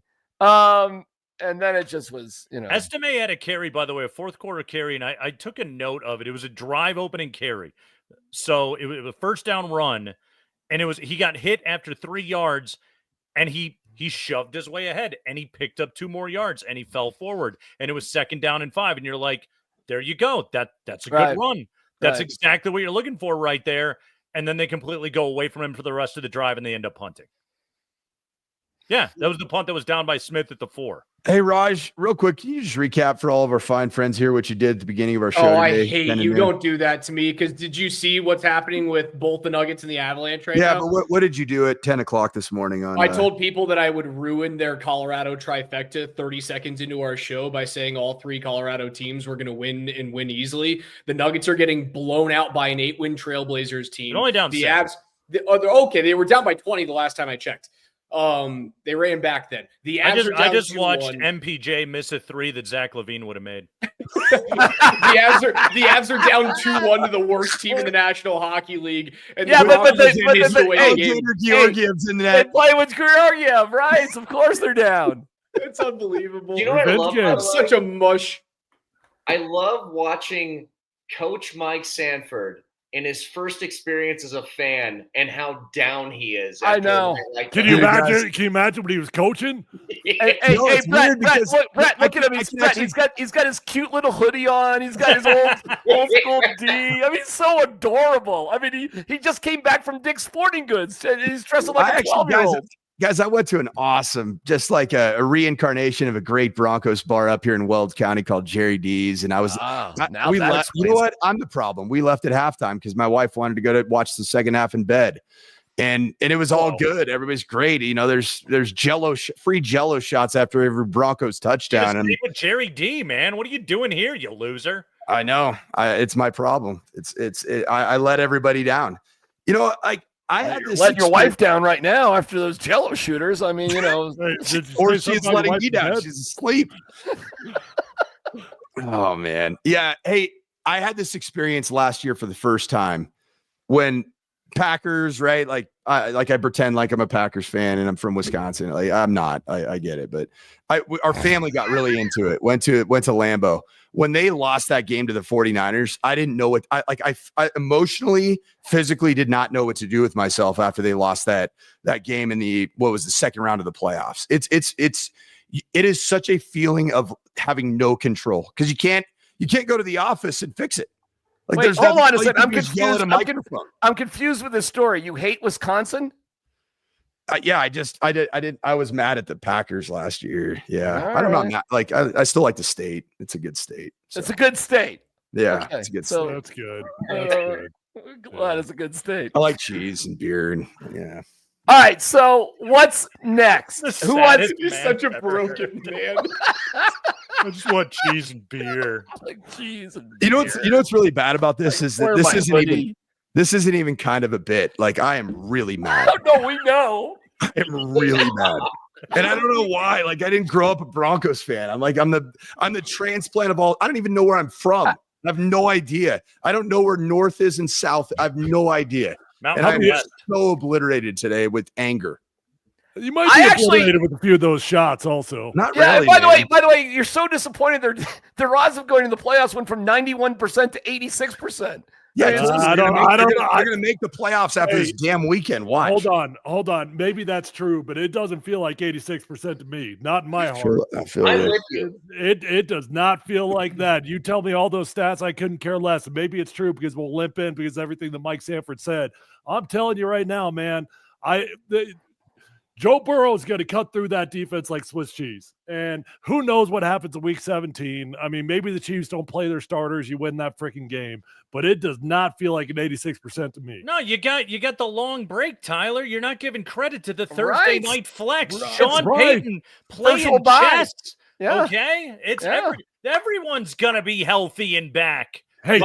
And then it just was, Estime had a carry, by the way, a fourth quarter carry, and I took a note of it. It was a drive opening carry. So it was a first down run, and he got hit after 3 yards, and he shoved his way ahead, and he picked up 2 more yards, and he fell forward, and it was 2nd down and 5, and you're like, there you go. That's a good run. That's exactly what you're looking for right there. And then they completely go away from him for the rest of the drive, and they end up punting. Yeah, that was the punt that was down by Smith at the 4. Hey, Raj, real quick, can you just recap for all of our fine friends here what you did at the beginning of our show today? I hate you. Don't do that to me, because did you see what's happening with both the Nuggets and the Avalanche right now? Yeah, but what did you do at 10 o'clock this morning? I told people that I would ruin their Colorado trifecta 30 seconds into our show by saying all 3 Colorado teams were going to win and win easily. The Nuggets are getting blown out by an 8-win Trailblazers team. They're only down the 7. Avs, they were down by 20 the last time I checked. They ran back then. The Avs I just watched MPJ miss a 3 that Zach LaVine would have made. the Avs are down 2-1 to the worst team in the National Hockey League. And they play with Georgiev, right? Of course they're down. It's unbelievable. You know what I love? It's such a mush. I love watching Coach Mike Sanford in his first experience as a fan and how down he is. I know. Can you imagine? Can you imagine when he was coaching? Hey, Brett, look at him. He's got his cute little hoodie on. He's got his old school D. I mean, he's so adorable. I mean, he just came back from Dick's Sporting Goods and he's dressing like a 12-year-old. Guys, I went to an awesome, just like a reincarnation of a great Broncos bar up here in Weld County called Jerry D's. And I was, we left. You know what? I'm the problem. We left at halftime because my wife wanted to go to watch the second half in bed. And it was all good. Everybody's great. There's free Jello shots after every Broncos touchdown. And with Jerry D, man, what are you doing here, you loser? I know. It's my problem. I let everybody down. I had this letting your wife down right now after those Jello shooters. I mean, or she's letting me down. She's asleep. Oh man, yeah. Hey, I had this experience last year for the first time when Packers, right? I pretend like I'm a Packers fan and I'm from Wisconsin. Like I'm not. I get it, but our family got really into it. Went to Lambeau. When they lost that game to the 49ers, I didn't know what I emotionally, physically did not know what to do with myself after they lost that game in the second round of the playoffs. It is such a feeling of having no control because you can't go to the office and fix it. Wait, hold on a second. I'm confused with this story. You hate Wisconsin? Yeah, I was mad at the Packers last year. Yeah, I don't know. I still like the state. It's a good state. So. It's a good state. Yeah, okay. It's a good state. That's good. Glad it's a good state. I like cheese and beer and yeah. All right, so what's next? Who wants to be such a broken man? I just want cheese and beer. Like cheese and beer. You know what's really bad about this is that this isn't even kind of a bit. Like I am really mad. No, we know. I'm really mad. And I don't know why. Like I didn't grow up a Broncos fan. I'm the transplant of all. I don't even know where I'm from. I have no idea. I don't know where north is and south. I have no idea. And I'm so obliterated today with anger. You might be obliterated with a few of those shots also. Not really. By the way, you're so disappointed. Their odds of going to the playoffs went from 91% to 86%. Yeah, I don't know. They're going to make the playoffs after this damn weekend. Watch. Hold on. Maybe that's true, but it doesn't feel like 86% to me. Not in my heart. I feel I'm it. with you. It does not feel like that. You tell me all those stats, I couldn't care less. And maybe it's true because we'll limp in because everything that Mike Sanford said. I'm telling you right now, man. Joe Burrow is going to cut through that defense like Swiss cheese. And who knows what happens in week 17. I mean, maybe the Chiefs don't play their starters. You win that freaking game. But it does not feel like an 86% to me. No, you got the long break, Tyler. You're not giving credit to the Thursday night flex. Sean Payton playing chess. Yeah. Okay? It's everyone's going to be healthy and back. Hey,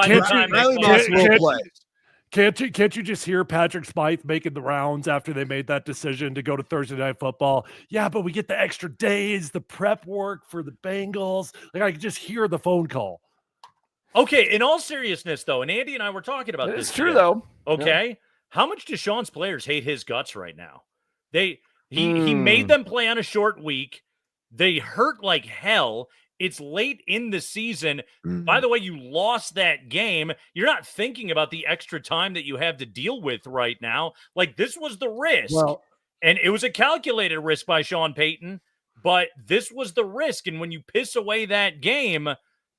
Can't you just hear Patrick Smythe making the rounds after they made that decision to go to Thursday Night Football? Yeah, but we get the extra days, the prep work for the Bengals. Like I can just hear the phone call. Okay, in all seriousness, though, and Andy and I were talking about this. It's true, though. Okay, how much do Sean's players hate his guts right now? He made them play on a short week. They hurt like hell. It's late in the season. By the way, you lost that game. You're not thinking about the extra time that you have to deal with right now. Like, this was the risk. Well, and it was a calculated risk by Sean Payton, but this was the risk. And when you piss away that game,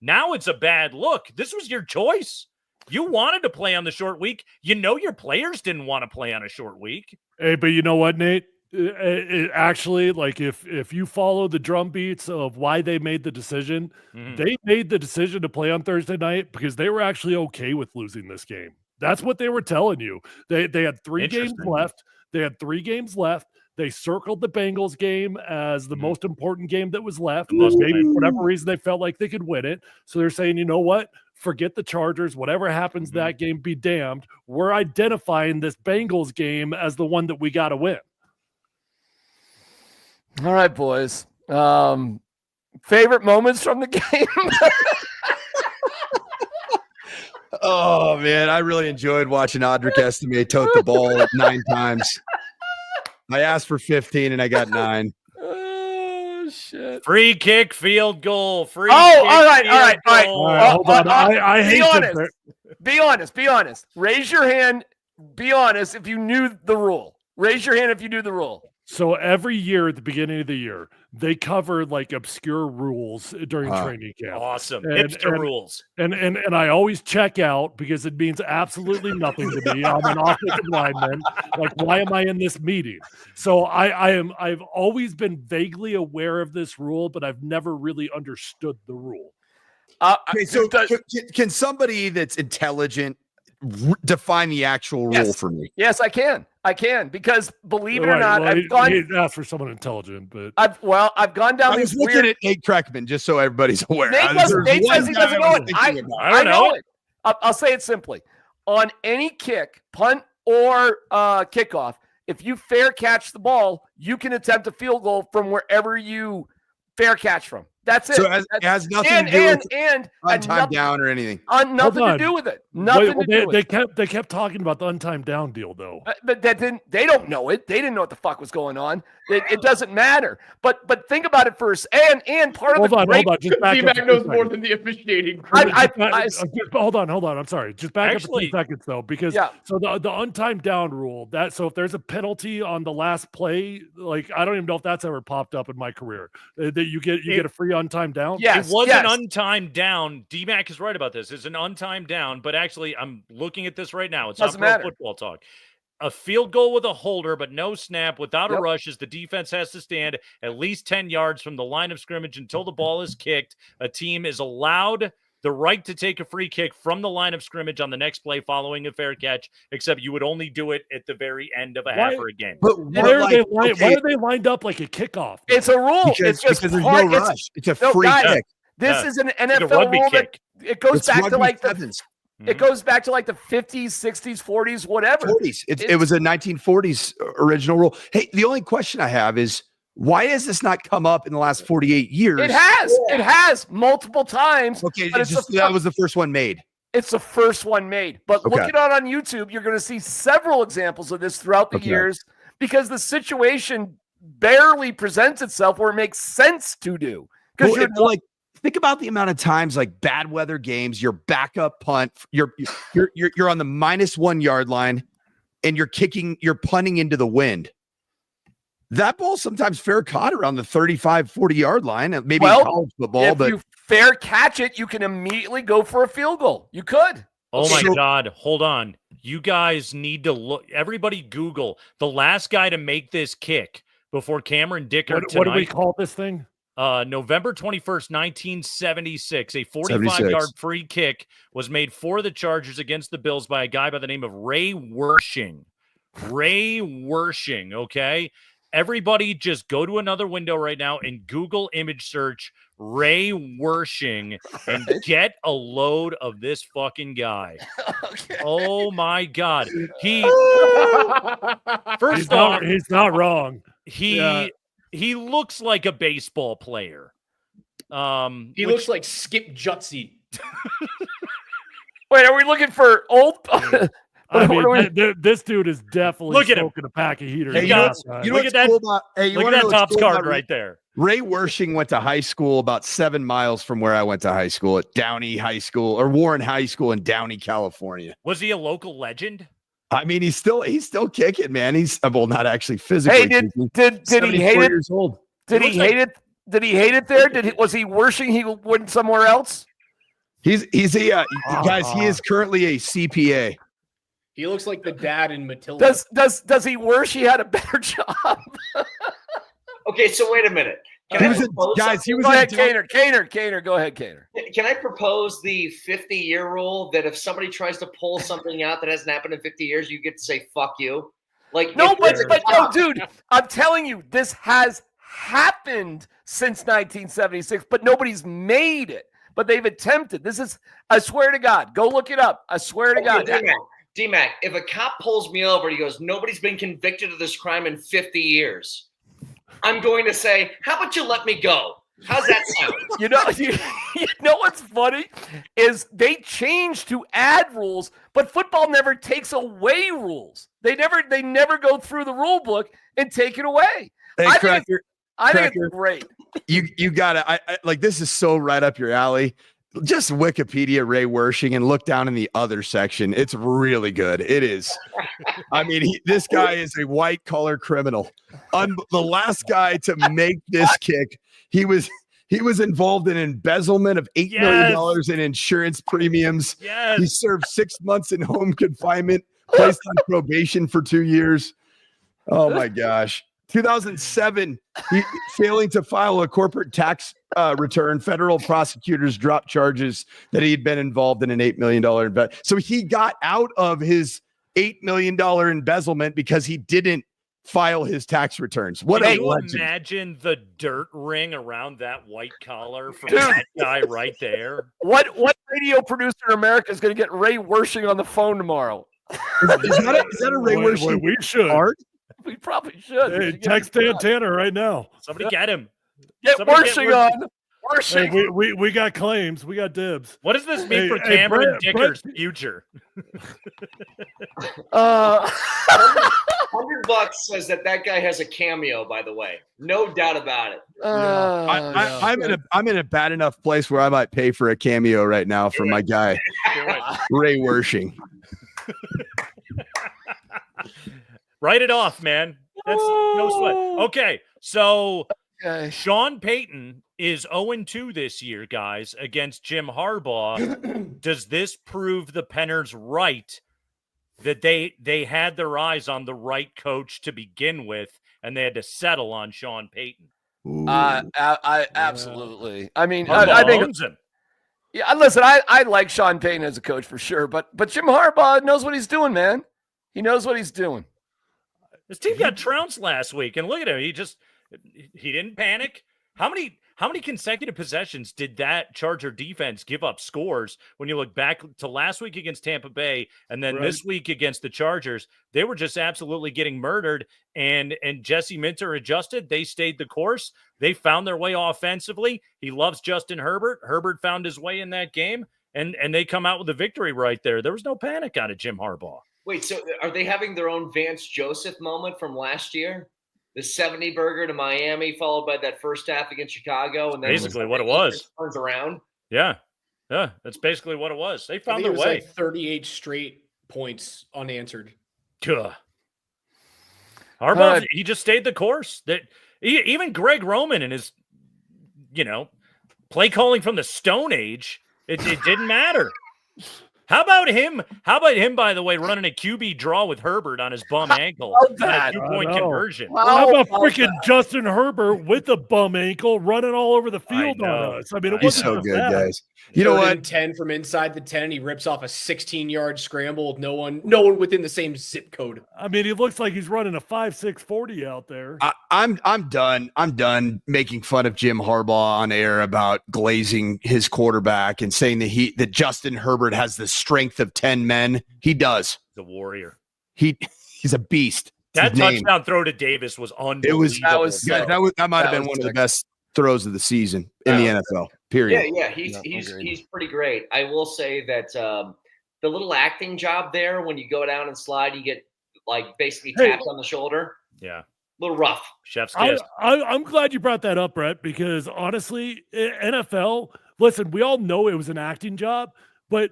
now it's a bad look. This was your choice. You wanted to play on the short week. You know your players didn't want to play on a short week. Hey, but you know what, Nate? It actually, like if you follow the drum beats of why they made the decision, they made the decision to play on Thursday night because they were actually okay with losing this game. That's what they were telling you. They had 3 games left. They circled the Bengals game as the most important game that was left. Maybe for whatever reason they felt like they could win it. So they're saying, you know what? Forget the Chargers. Whatever happens that game, be damned. We're identifying this Bengals game as the one that we got to win. All right, boys. Favorite moments from the game? Oh, man. I really enjoyed watching Audric Estime tote the ball 9 times. I asked for 15 and I got 9. Oh, shit. Free kick, field goal. All right. Hold on. I hate honest. Be honest. Raise your hand. Be honest if you knew the rule. Raise your hand if you knew the rule. So every year at the beginning of the year, they cover like obscure rules during training camp. Awesome. Hipster rules. And I always check out because it means absolutely nothing to me. I'm an offensive lineman. Like, why am I in this meeting? So I've always been vaguely aware of this rule, but I've never really understood the rule. Okay, so can somebody that's intelligent define the actual rule for me? Yes, I can. Because believe it or not, I've gone. Ask for someone intelligent, but I've gone down. I was looking at Nate Kreckman just so everybody's aware. Nate says he doesn't know it. I know it. I'll say it simply: on any kick, punt or kickoff, if you fair catch the ball, you can attempt a field goal from wherever you fair catch from. That's it. So it has nothing to do with untimed down or anything. Nothing to do with it. Nothing to do with it. They kept talking about the untimed down deal, though. But they don't know it. They didn't know what the fuck was going on. It doesn't matter. But think about it first. And part of DMac knows more than the officiating crew. Hold on. I'm sorry. Just back up for 2 seconds, though, because so the untimed down rule, so if there's a penalty on the last play, like I don't even know if that's ever popped up in my career, that you get a free untimed down. Yes, it was an untimed down. DMac is right about this. It's an untimed down, but actually, I'm looking at this right now. It's not Pro Football Talk. A field goal with a holder, but no snap without a rush, as the defense has to stand at least 10 yards from the line of scrimmage until the ball is kicked. A team is allowed the right to take a free kick from the line of scrimmage on the next play following a fair catch, except you would only do it at the very end of a half or a game. But why are they lined up like a kickoff? It's a rule. Because there's no rush. It's a free kick. This is an NFL rule that it goes back to like the It goes back to like the 50s, 60s, 40s, whatever. 40s. It was a 1940s original rule. Hey, the only question I have is, why has this not come up in the last 48 years? It has. It has multiple times. Okay, that was the first one made. It's the first one made. But look it up on YouTube. You're going to see several examples of this throughout the years because the situation barely presents itself where it makes sense to do. Because think about the amount of times like bad weather games, your backup punt, you're on the -1 yard line and you're punting into the wind. That ball sometimes fair caught around the 35, 40 yard line, maybe in college football. If you fair catch it, you can immediately go for a field goal. You could. Oh my God. Hold on. You guys need to look. Everybody Google the last guy to make this kick before Cameron Dicker tonight. What do we call this thing? November 21st, 1976. A 45-yard free kick was made for the Chargers against the Bills by a guy by the name of Ray Wersching. Ray Wersching, okay? Everybody just go to another window right now and Google image search Ray Wersching and get a load of this fucking guy. Okay. Oh my God. He's not wrong. He looks like a baseball player. He looks like Skip Jutzy. Wait, are we looking for old? This dude is definitely smoking a pack of heaters. Hey, look at that Topps card right there. Ray Wersching went to high school about 7 miles from where I went to high school at Downey High School or Warren High School in Downey, California. Was he a local legend? I mean, he's still kicking, man. He's not actually physically. Hey, did he hate it? Years old. Did he hate it? Did he hate it there? Was he Wersching? He went somewhere else. Guys. He is currently a CPA. He looks like the dad in Matilda. Does he wish he had a better job? Okay, so wait a minute. Go ahead, Kaner. Go ahead, Kaner. Can I propose the 50-year rule that if somebody tries to pull something out that hasn't happened in 50 years, you get to say "fuck you"? Like no, but dude, I'm telling you, this has happened since 1976, but nobody's made it. But they've attempted. I swear to God, go look it up. I swear to God. DMac, if a cop pulls me over and he goes, nobody's been convicted of this crime in 50 years, I'm going to say, how about you let me go? How's that sound? You know what's funny is they change to add rules, but football never takes away rules. They never go through the rule book and take it away. Hey, I think it's great. You got it. I like this is so right up your alley. Just Wikipedia Ray Wersching and look down in the other section. It's really good. It is. I mean, this guy is a white collar criminal. The last guy to make this kick, he was involved in embezzlement of $8 million in insurance premiums. Yes. He served 6 months in home confinement, placed on probation for 2 years. Oh my gosh. 2007, he failing to file a corporate tax return. Federal prosecutors dropped charges that he had been involved in an $8 million investment. So he got out of his $8 million embezzlement because he didn't file his tax returns. Can you imagine the dirt ring around that white collar from that guy right there? What radio producer in America is going to get Ray Wersching on the phone tomorrow? Is that a Ray Wersching? We should. Art? We probably should. Hey, text Dan Tanner right now. Somebody get him. Get Wersching on. Wersching. Hey, we got claims. We got dibs. What does this mean for Cameron Dicker's future? $100 says that guy has a cameo, by the way. No doubt about it. I'm in a bad enough place where I might pay for a cameo right now for my guy, Ray Wersching. Write it off, man. That's no sweat. Okay, so Sean Payton is 0-2 this year, guys, against Jim Harbaugh. Does this prove the Penners right that they had their eyes on the right coach to begin with, and they had to settle on Sean Payton? I absolutely. I mean, I think. Yeah, listen, I like Sean Payton as a coach for sure, but Jim Harbaugh knows what he's doing, man. He knows what he's doing. His team got trounced last week, and look at him. He didn't panic. How many consecutive possessions did that Charger defense give up scores when you look back to last week against Tampa Bay and then this week against the Chargers? They were just absolutely getting murdered, and Jesse Minter adjusted. They stayed the course. They found their way offensively. He loves Justin Herbert. Herbert found his way in that game, and they come out with a victory right there. There was no panic out of Jim Harbaugh. Wait, so are they having their own Vance Joseph moment from last year? the 70 burger to Miami, followed by that first half against Chicago, and then basically what it was. Turns around. Yeah, that's basically what it was. They found their way. Like 38 straight points unanswered. Harbaugh, he just stayed the course. That even Greg Roman and his, play calling from the Stone Age, it didn't matter. How about him? By the way, running a QB draw with Herbert on his bum ankle and a 2-point conversion? How about freaking Justin Herbert with a bum ankle running all over the field on us? I mean, it wasn't so good, that. guys. You know what? 10 from inside the 10. He rips off a 16-yard scramble with no one within the same zip code. I mean, he looks like he's running a 5.6 40 out there. I'm done. I'm done making fun of Jim Harbaugh on air about glazing his quarterback and saying that Justin Herbert has the strength of 10 men. He does. The warrior. He's a beast. That touchdown throw to Davis was unbelievable. That might have been one of the best throws of the season in the NFL. Period. Yeah, he's pretty great. I will say that the little acting job there, when you go down and slide, you get basically tapped on the shoulder. Yeah. A little rough. Chef's kiss. I'm glad you brought that up, Brett, because honestly, NFL, listen, we all know it was an acting job, but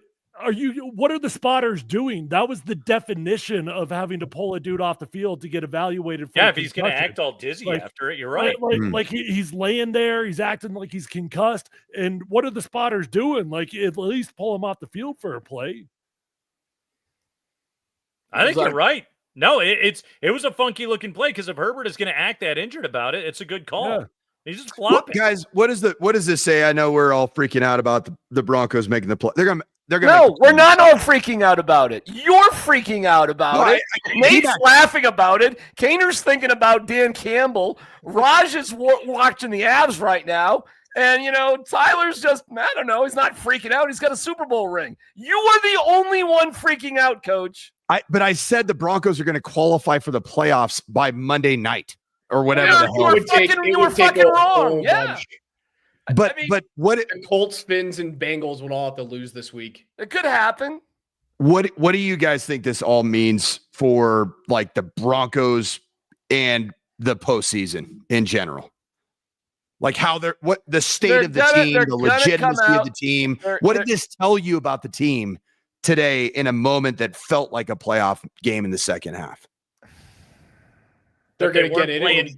what are the spotters doing? That was the definition of having to pull a dude off the field to get evaluated for if he's going to act all dizzy after it, you're right. He's laying there, he's acting like he's concussed, and what are the spotters doing? At least pull him off the field for a play. I think you're right. No, it was a funky looking play because if Herbert is going to act that injured about it, it's a good call. Yeah. He's just flopping. Guys, what does this say? I know we're all freaking out about the Broncos making the play. They're gonna. No, we're not all freaking out about it. You're freaking out about it. Nate's laughing about it. Kaner's thinking about Dan Campbell. Raj is watching the Avs right now. And, Tyler's just, I don't know, he's not freaking out. He's got a Super Bowl ring. You are the only one freaking out, Coach. But I said the Broncos are going to qualify for the playoffs by Monday night or whatever the hell. You were fucking wrong. Yeah. But what the Colts, Fins, and Bengals would all have to lose this week. It could happen. What do you guys think this all means for the Broncos and the postseason in general? How what the state of the team, the legitimacy of the team. What did this tell you about the team today in a moment that felt like a playoff game in the second half? They're going to get it.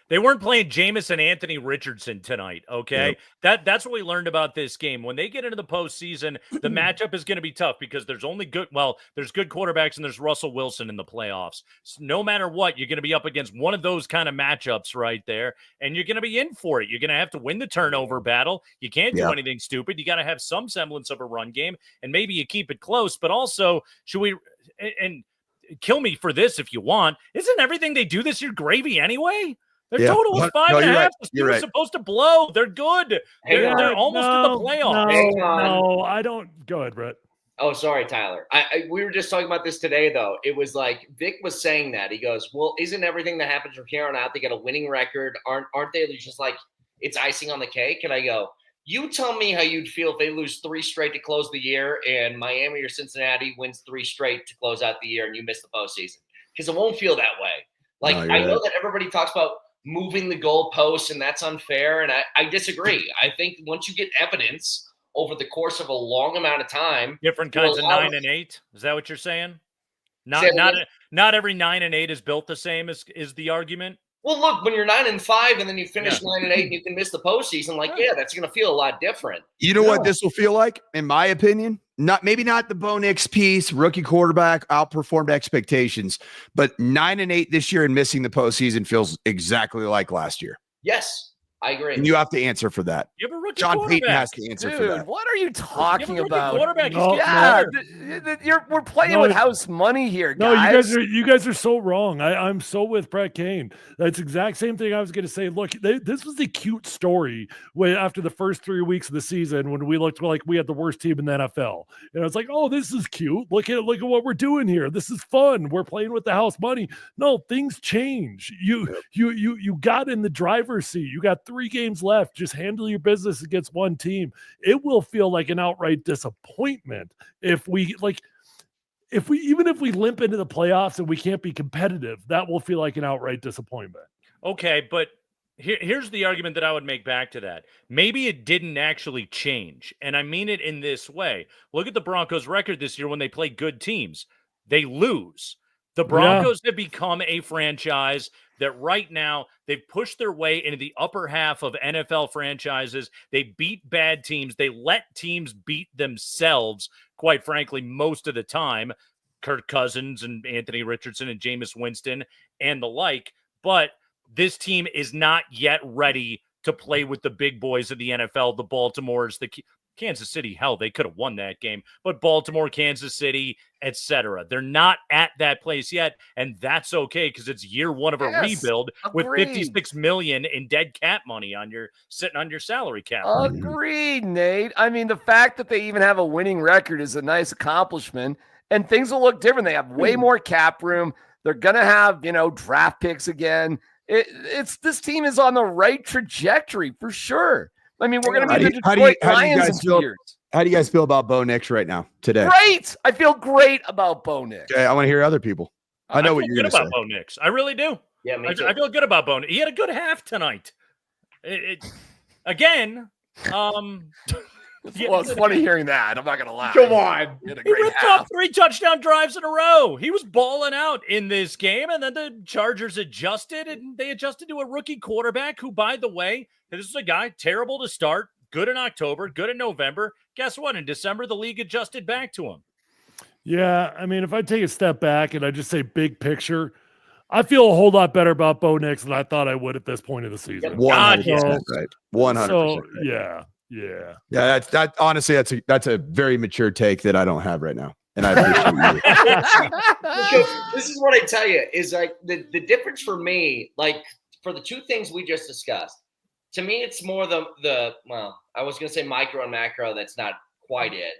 They weren't playing Jameis and Anthony Richardson tonight, okay? Yep. That's what we learned about this game. When they get into the postseason, the matchup is going to be tough because there's there's good quarterbacks and there's Russell Wilson in the playoffs. So no matter what, you're going to be up against one of those kind of matchups right there, and you're going to be in for it. You're going to have to win the turnover battle. You can't do anything stupid. You got to have some semblance of a run game, and maybe you keep it close, but also and kill me for this if you want, isn't everything they do this year gravy anyway? Their total was 5.5. The Steelers supposed to blow. They're good. They're almost in the playoffs. No, I don't. Go ahead, Brett. Oh, sorry, Tyler. We were just talking about this today, though. It was Vic was saying that. He goes, well, isn't everything that happens from here on out, they got a winning record? Aren't they just it's icing on the cake? And I go, you tell me how you'd feel if they lose 3 straight to close the year and Miami or Cincinnati wins 3 straight to close out the year and you miss the postseason. Because it won't feel that way. I know that everybody talks about moving the goalposts, and that's unfair. And I disagree. I think once you get evidence over the course of a long amount of time, different kinds of 9 and 8. Is that what you're saying? Not every 9 and 8 is built the same is the argument. Well, look, when you're 9 and 5 and then you finish 9 and 8 and you can miss the postseason, that's going to feel a lot different. You know what this will feel like, in my opinion? Maybe not the Bo Nix piece, rookie quarterback, outperformed expectations, but 9 and 8 this year and missing the postseason feels exactly like last year. Yes. I agree. And you have to answer for that. You have a rookie John quarterback. Payton has to answer for that. What are you talking about? Quarterback. We're playing with house money here, guys. No, you guys are so wrong. I'm so with Brett Kane. That's the exact same thing I was going to say. Look, this was a cute story after the first 3 weeks of the season when we looked like we had the worst team in the NFL. And it's like, oh, this is cute. Look at what we're doing here. This is fun. We're playing with the house money. No, things change. You got in the driver's seat. You got 3 games left. Just handle your business against one team. It will feel like an outright disappointment if we limp into the playoffs and we can't be competitive. That will feel like an outright disappointment. Okay, but here's the argument that I would make back to that. Maybe it didn't actually change, and I mean it in this way. Look at the Broncos' record this year when they play good teams. They lose. The Broncos have become a franchise that right now they've pushed their way into the upper half of NFL franchises. They beat bad teams. They let teams beat themselves, quite frankly, most of the time. Kirk Cousins and Anthony Richardson and Jameis Winston and the like. But this team is not yet ready to play with the big boys of the NFL, the Baltimores, the Kansas City. Hell, they could have won that game. But Baltimore, Kansas City, etc. They're not at that place yet, and that's okay because it's year one of a rebuild with $56 million in dead cap money sitting on your salary cap. Agreed, Nate. I mean, the fact that they even have a winning record is a nice accomplishment, and things will look different. They have way more cap room. They're gonna have, draft picks again. This team is on the right trajectory for sure. I mean, we're going to be the Detroit Lions in 2 years. How do you guys feel about Bo Nix right now today? Great. I feel great about Bo Nix. Okay, I want to hear other people. I know what you're going to say. About Bo Nix. I really do. Yeah, me too. I feel good about Bo Nix. He had a good half tonight. Again, well, it's funny hearing that. I'm not going to lie. Come on. He ripped off 3 touchdown drives in a row. He was balling out in this game, and then the Chargers adjusted, and they adjusted to a rookie quarterback who, by the way, this is a guy terrible to start, good in October, good in November. Guess what? In December, the league adjusted back to him. Yeah, I mean, if I take a step back and I just say big picture, I feel a whole lot better about Bo Nix than I thought I would at this point of the season. 100% right. 100%. So, right. Yeah. Yeah, honestly, that's a very mature take that I don't have right now. And I appreciate you. This is what I tell you is like the difference for me, like for the two things we just discussed, to me, it's more the I was going to say micro and macro. That's not quite it.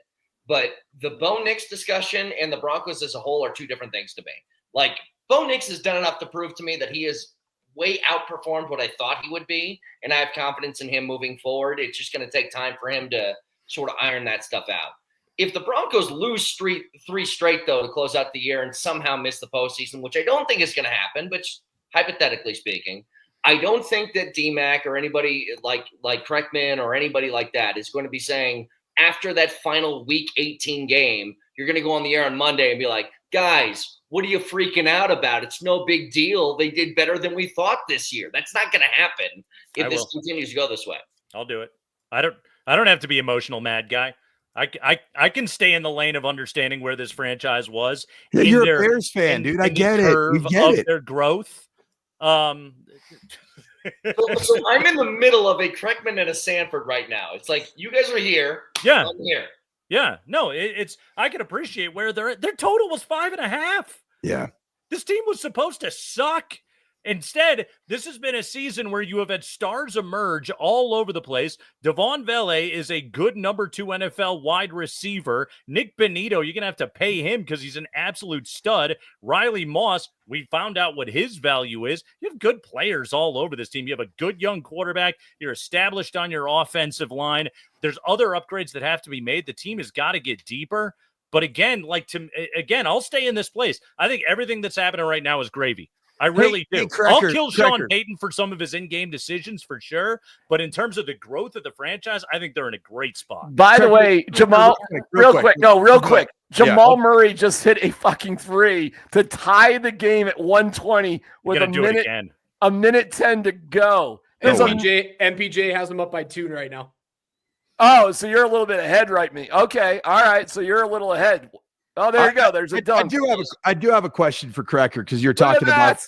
But the Bo Nix discussion and the Broncos as a whole are two different things to me. Like Bo Nix has done enough to prove to me that he is way outperformed what I thought he would be, and I have confidence in him moving forward. It's just going to take time for him to sort of iron that stuff out. If the Broncos lose 3 straight, though, to close out the year and somehow miss the postseason, which I don't think is going to happen, but hypothetically speaking, I don't think that DMac or anybody like Kreckman or anybody like that is going to be saying after that final Week 18 game, you're going to go on the air on Monday and be like, guys, what are you freaking out about? It's no big deal. They did better than we thought this year. That's not going to happen if this continues to go this way. I'll do it. I don't have to be emotional mad guy. I can stay in the lane of understanding where this franchise was. Yeah, you're a Bears fan, dude. I get it. We get it. Their growth. So I'm in the middle of a Kreckman and a Sanford right now. It's like you guys are here. Yeah. I'm here. Yeah, no, it's I can appreciate where they're at. Their total was 5.5. Yeah. This team was supposed to suck. Instead, this has been a season where you have had stars emerge all over the place. Devon Vele is a good number 2 NFL wide receiver. Nick Benito, you're going to have to pay him because he's an absolute stud. Riley Moss, we found out what his value is. You have good players all over this team. You have a good young quarterback. You're established on your offensive line. There's other upgrades that have to be made. The team has got to get deeper. But again, I'll stay in this place. I think everything that's happening right now is gravy. I really do. I'll kill Sean Payton for some of his in-game decisions for sure. But in terms of the growth of the franchise, I think they're in a great spot. By the way, Jamal, real quick. Jamal Murray just hit a fucking 3 to tie the game at 120 with a minute 10 to go. MPJ has them up by 2 right now. Oh, so you're a little bit ahead, right? Me. Okay. All right. So you're a little ahead. Oh, there you go. There's a dunk. I do have a question for Cracker because you're talking about.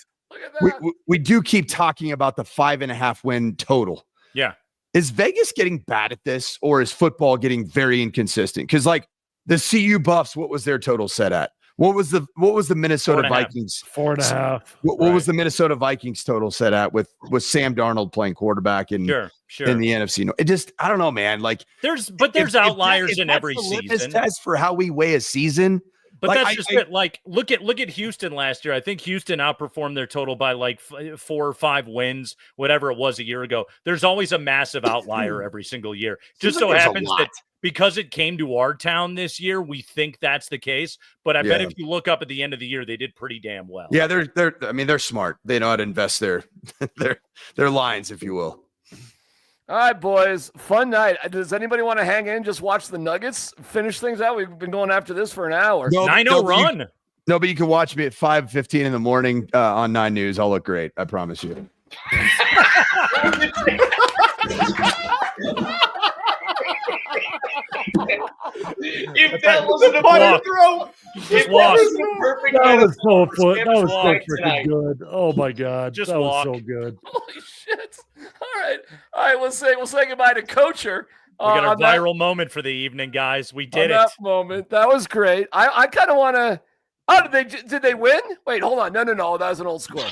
We do keep talking about the 5.5 win total. Yeah. Is Vegas getting bad at this, or is football getting very inconsistent? Because like the CU Buffs, what was their total set at? What was the Minnesota Vikings? 4.5. What was the Minnesota Vikings total set at with Sam Darnold playing quarterback in the NFC? It just, I don't know, man. Like there's outliers in every season. Test for how we weigh a season. But that's just it. Like, look at Houston last year. I think Houston outperformed their total by like 4 or 5 wins, whatever it was a year ago. There's always a massive outlier every single year. Just so happens that because it came to our town this year, we think that's the case. But I bet if you look up at the end of the year, they did pretty damn well. Yeah, they're smart. They know how to invest their lines, if you will. All right, boys. Fun night. Does anybody want to hang in, just watch the Nuggets finish things out? We've been going after this for an hour. 9-0 run. But you can watch me at 5:15 in the morning on 9 News. I'll look great. I promise you. If that wasn't a butter throw, just walk. That was so freaking good. Oh my God, just that walk. was so good. Holy shit! All right. We'll say goodbye to Kocher. We got our viral moment for the evening, guys. We did it. That moment, that was great. I kind of want to. Oh, did they win? Wait, hold on. No. That was an old score.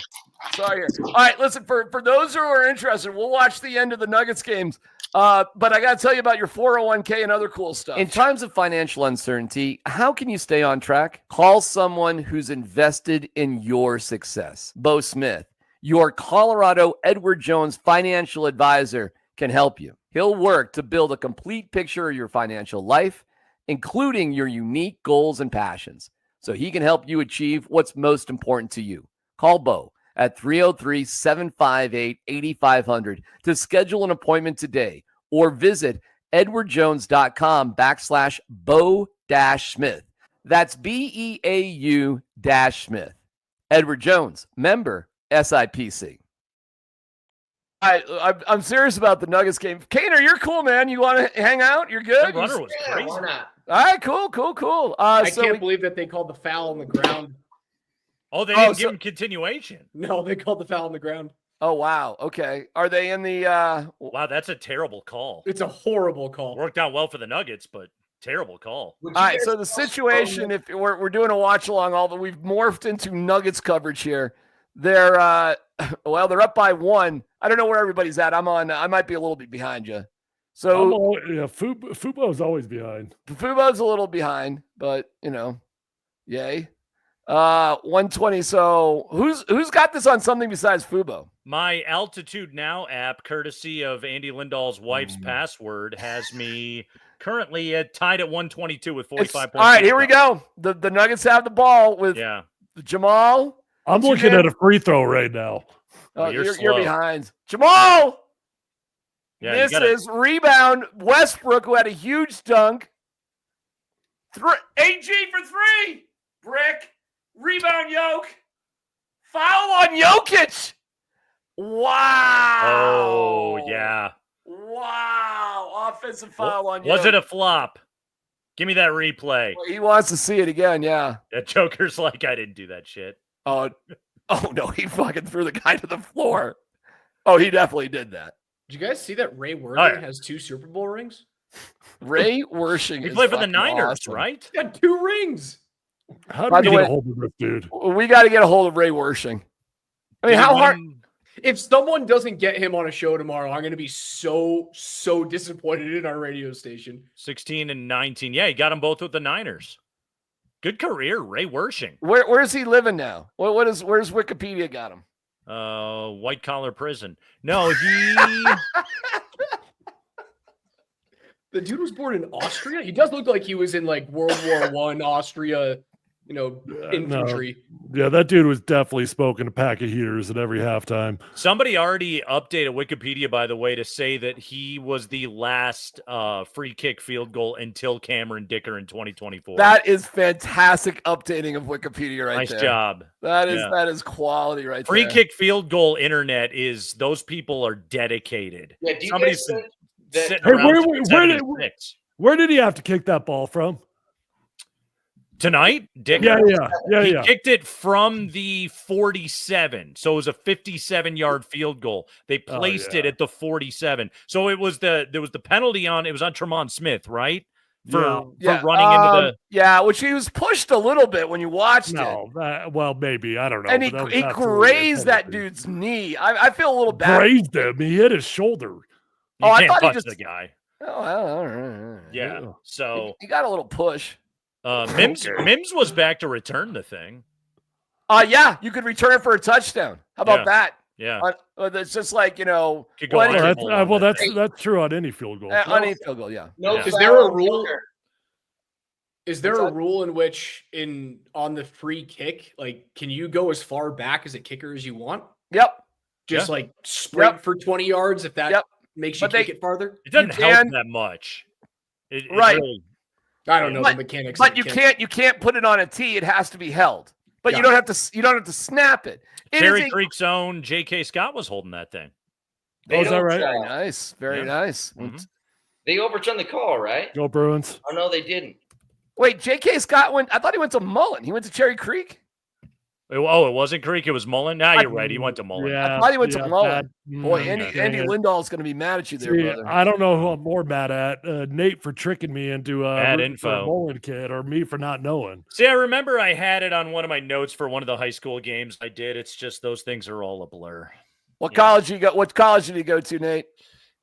Sorry here. All right, listen, for those who are interested, we'll watch the end of the Nuggets games. But I got to tell you about your 401k and other cool stuff. In times of financial uncertainty, how can you stay on track? Call someone who's invested in your success. Beau Smith, your Colorado Edward Jones financial advisor, can help you. He'll work to build a complete picture of your financial life, including your unique goals and passions, so he can help you achieve what's most important to you. Call Beau at 303-758-8500 to schedule an appointment today, or visit edwardjones.com/Beau-Smith. That's BEAU-Smith. Edward Jones, member SIPC. I'm serious about the Nuggets game. Kaner, you're cool, man. You want to hang out? You're good? That runner was crazy. Why not? All right, cool. I can't believe that they called the foul on the ground. Oh, they didn't give him continuation. No, they called the foul on the ground. Oh, wow. Okay. Are they in the Wow, that's a terrible call. It's a horrible call. Worked out well for the Nuggets, but terrible call. All right, so the situation, if we're doing a watch along, although we've morphed into Nuggets coverage here, they're they're up by 1. I don't know where everybody's at. I might be a little bit behind you. So Fubo's always behind. Fubo's a little behind, but yay. 120. So who's got this on something besides Fubo? My Altitude Now app, courtesy of Andy Lindahl's wife's password, has me currently tied at 122 with 45 points. All right, here we go. The Nuggets have the ball with Jamal. I'm looking at a free throw right now. Oh, you're behind. Jamal misses. Rebound. Westbrook, who had a huge dunk. AG for 3. Brick. Rebound, Yoke. Foul on Jokic. Wow. Oh, yeah. Wow. Offensive foul on Jokic. Was it a flop? Give me that replay. He wants to see it again, yeah. That Joker's like, I didn't do that shit. Oh no, he fucking threw the guy to the floor. Oh, he definitely did that. Did you guys see that Ray Worthing has 2 Super Bowl rings? Ray Worthing. He played for the Niners, awesome. right? He got 2 rings. How do we get a hold of this dude? We got to get a hold of Ray Worthing. I mean, how hard? If someone doesn't get him on a show tomorrow, I'm going to be so disappointed in our radio station. 16 and 19. Yeah, he got them both with the Niners. Good career, Ray Worthing. Where's he living now? Where's Wikipedia got him? White collar prison. No, he. The dude was born in Austria. He does look like he was in like World War I Austria, infantry. No. Yeah, that dude was definitely smoking a pack of heaters at every halftime. Somebody already updated Wikipedia, by the way, to say that he was the last free kick field goal until Cameron Dicker in 2024. That is fantastic updating of Wikipedia right there. Nice job. That is quality right free there. Free kick field goal internet is those people are dedicated. Yeah, do you Somebody's guys sitting Hey, around where did he have to kick that ball from? Tonight, Dick. Yeah. He kicked it from the 47, so it was a 57-yard field goal. They placed it at the 47, so it was there was the penalty on. It was on Tremont Smith, right? For running into the which he was pushed a little bit when you watched it. Well, maybe I don't know. And he grazed that dude's knee. I feel a little bad. Grazed him. He hit his shoulder. You can't touch the guy. Oh, yeah. So he got a little push. Mims was back to return the thing. Yeah, you could return it for a touchdown. How about that? Yeah. It's just like, Could go what- either way. That's true on any field goal. on any field goal, yeah. No, Yeah. Is there a foul, rule? Tucker. Is there What's a that? rule in which on the free kick, like, can you go as far back as a kicker as you want? Yep. Just like sprint for 20 yards if that makes you But kick it farther? It doesn't You help can- that much. It Right. really- I don't know But- the mechanics. But of you the kick. can't put it on a tee. It has to be held. But you Got don't have to snap it. It Cherry is a- Creek's own J.K. Scott was holding that thing. They Oh, is that don't, right? Very nice. Very Yeah. nice. Mhm. They overturned the call, right? Go Bruins. Oh no, they didn't. Wait, J.K. Scott I thought he went to Mullen. He went to Cherry Creek? Oh, it wasn't Creek. It was Mullen. Nah, you're right. He went to Mullen. Yeah, I thought he went to Mullen. bad. Boy, Mm, Andy dang it. Lindahl's going to be mad at you there, See, brother. I don't know who I'm more mad at, Nate for tricking me into Bad rooting for a info. Mullen kid, or me for not knowing. See, I remember I had it on one of my notes for one of the high school games I did. It's just those things are all a blur. What college did you go to, Nate?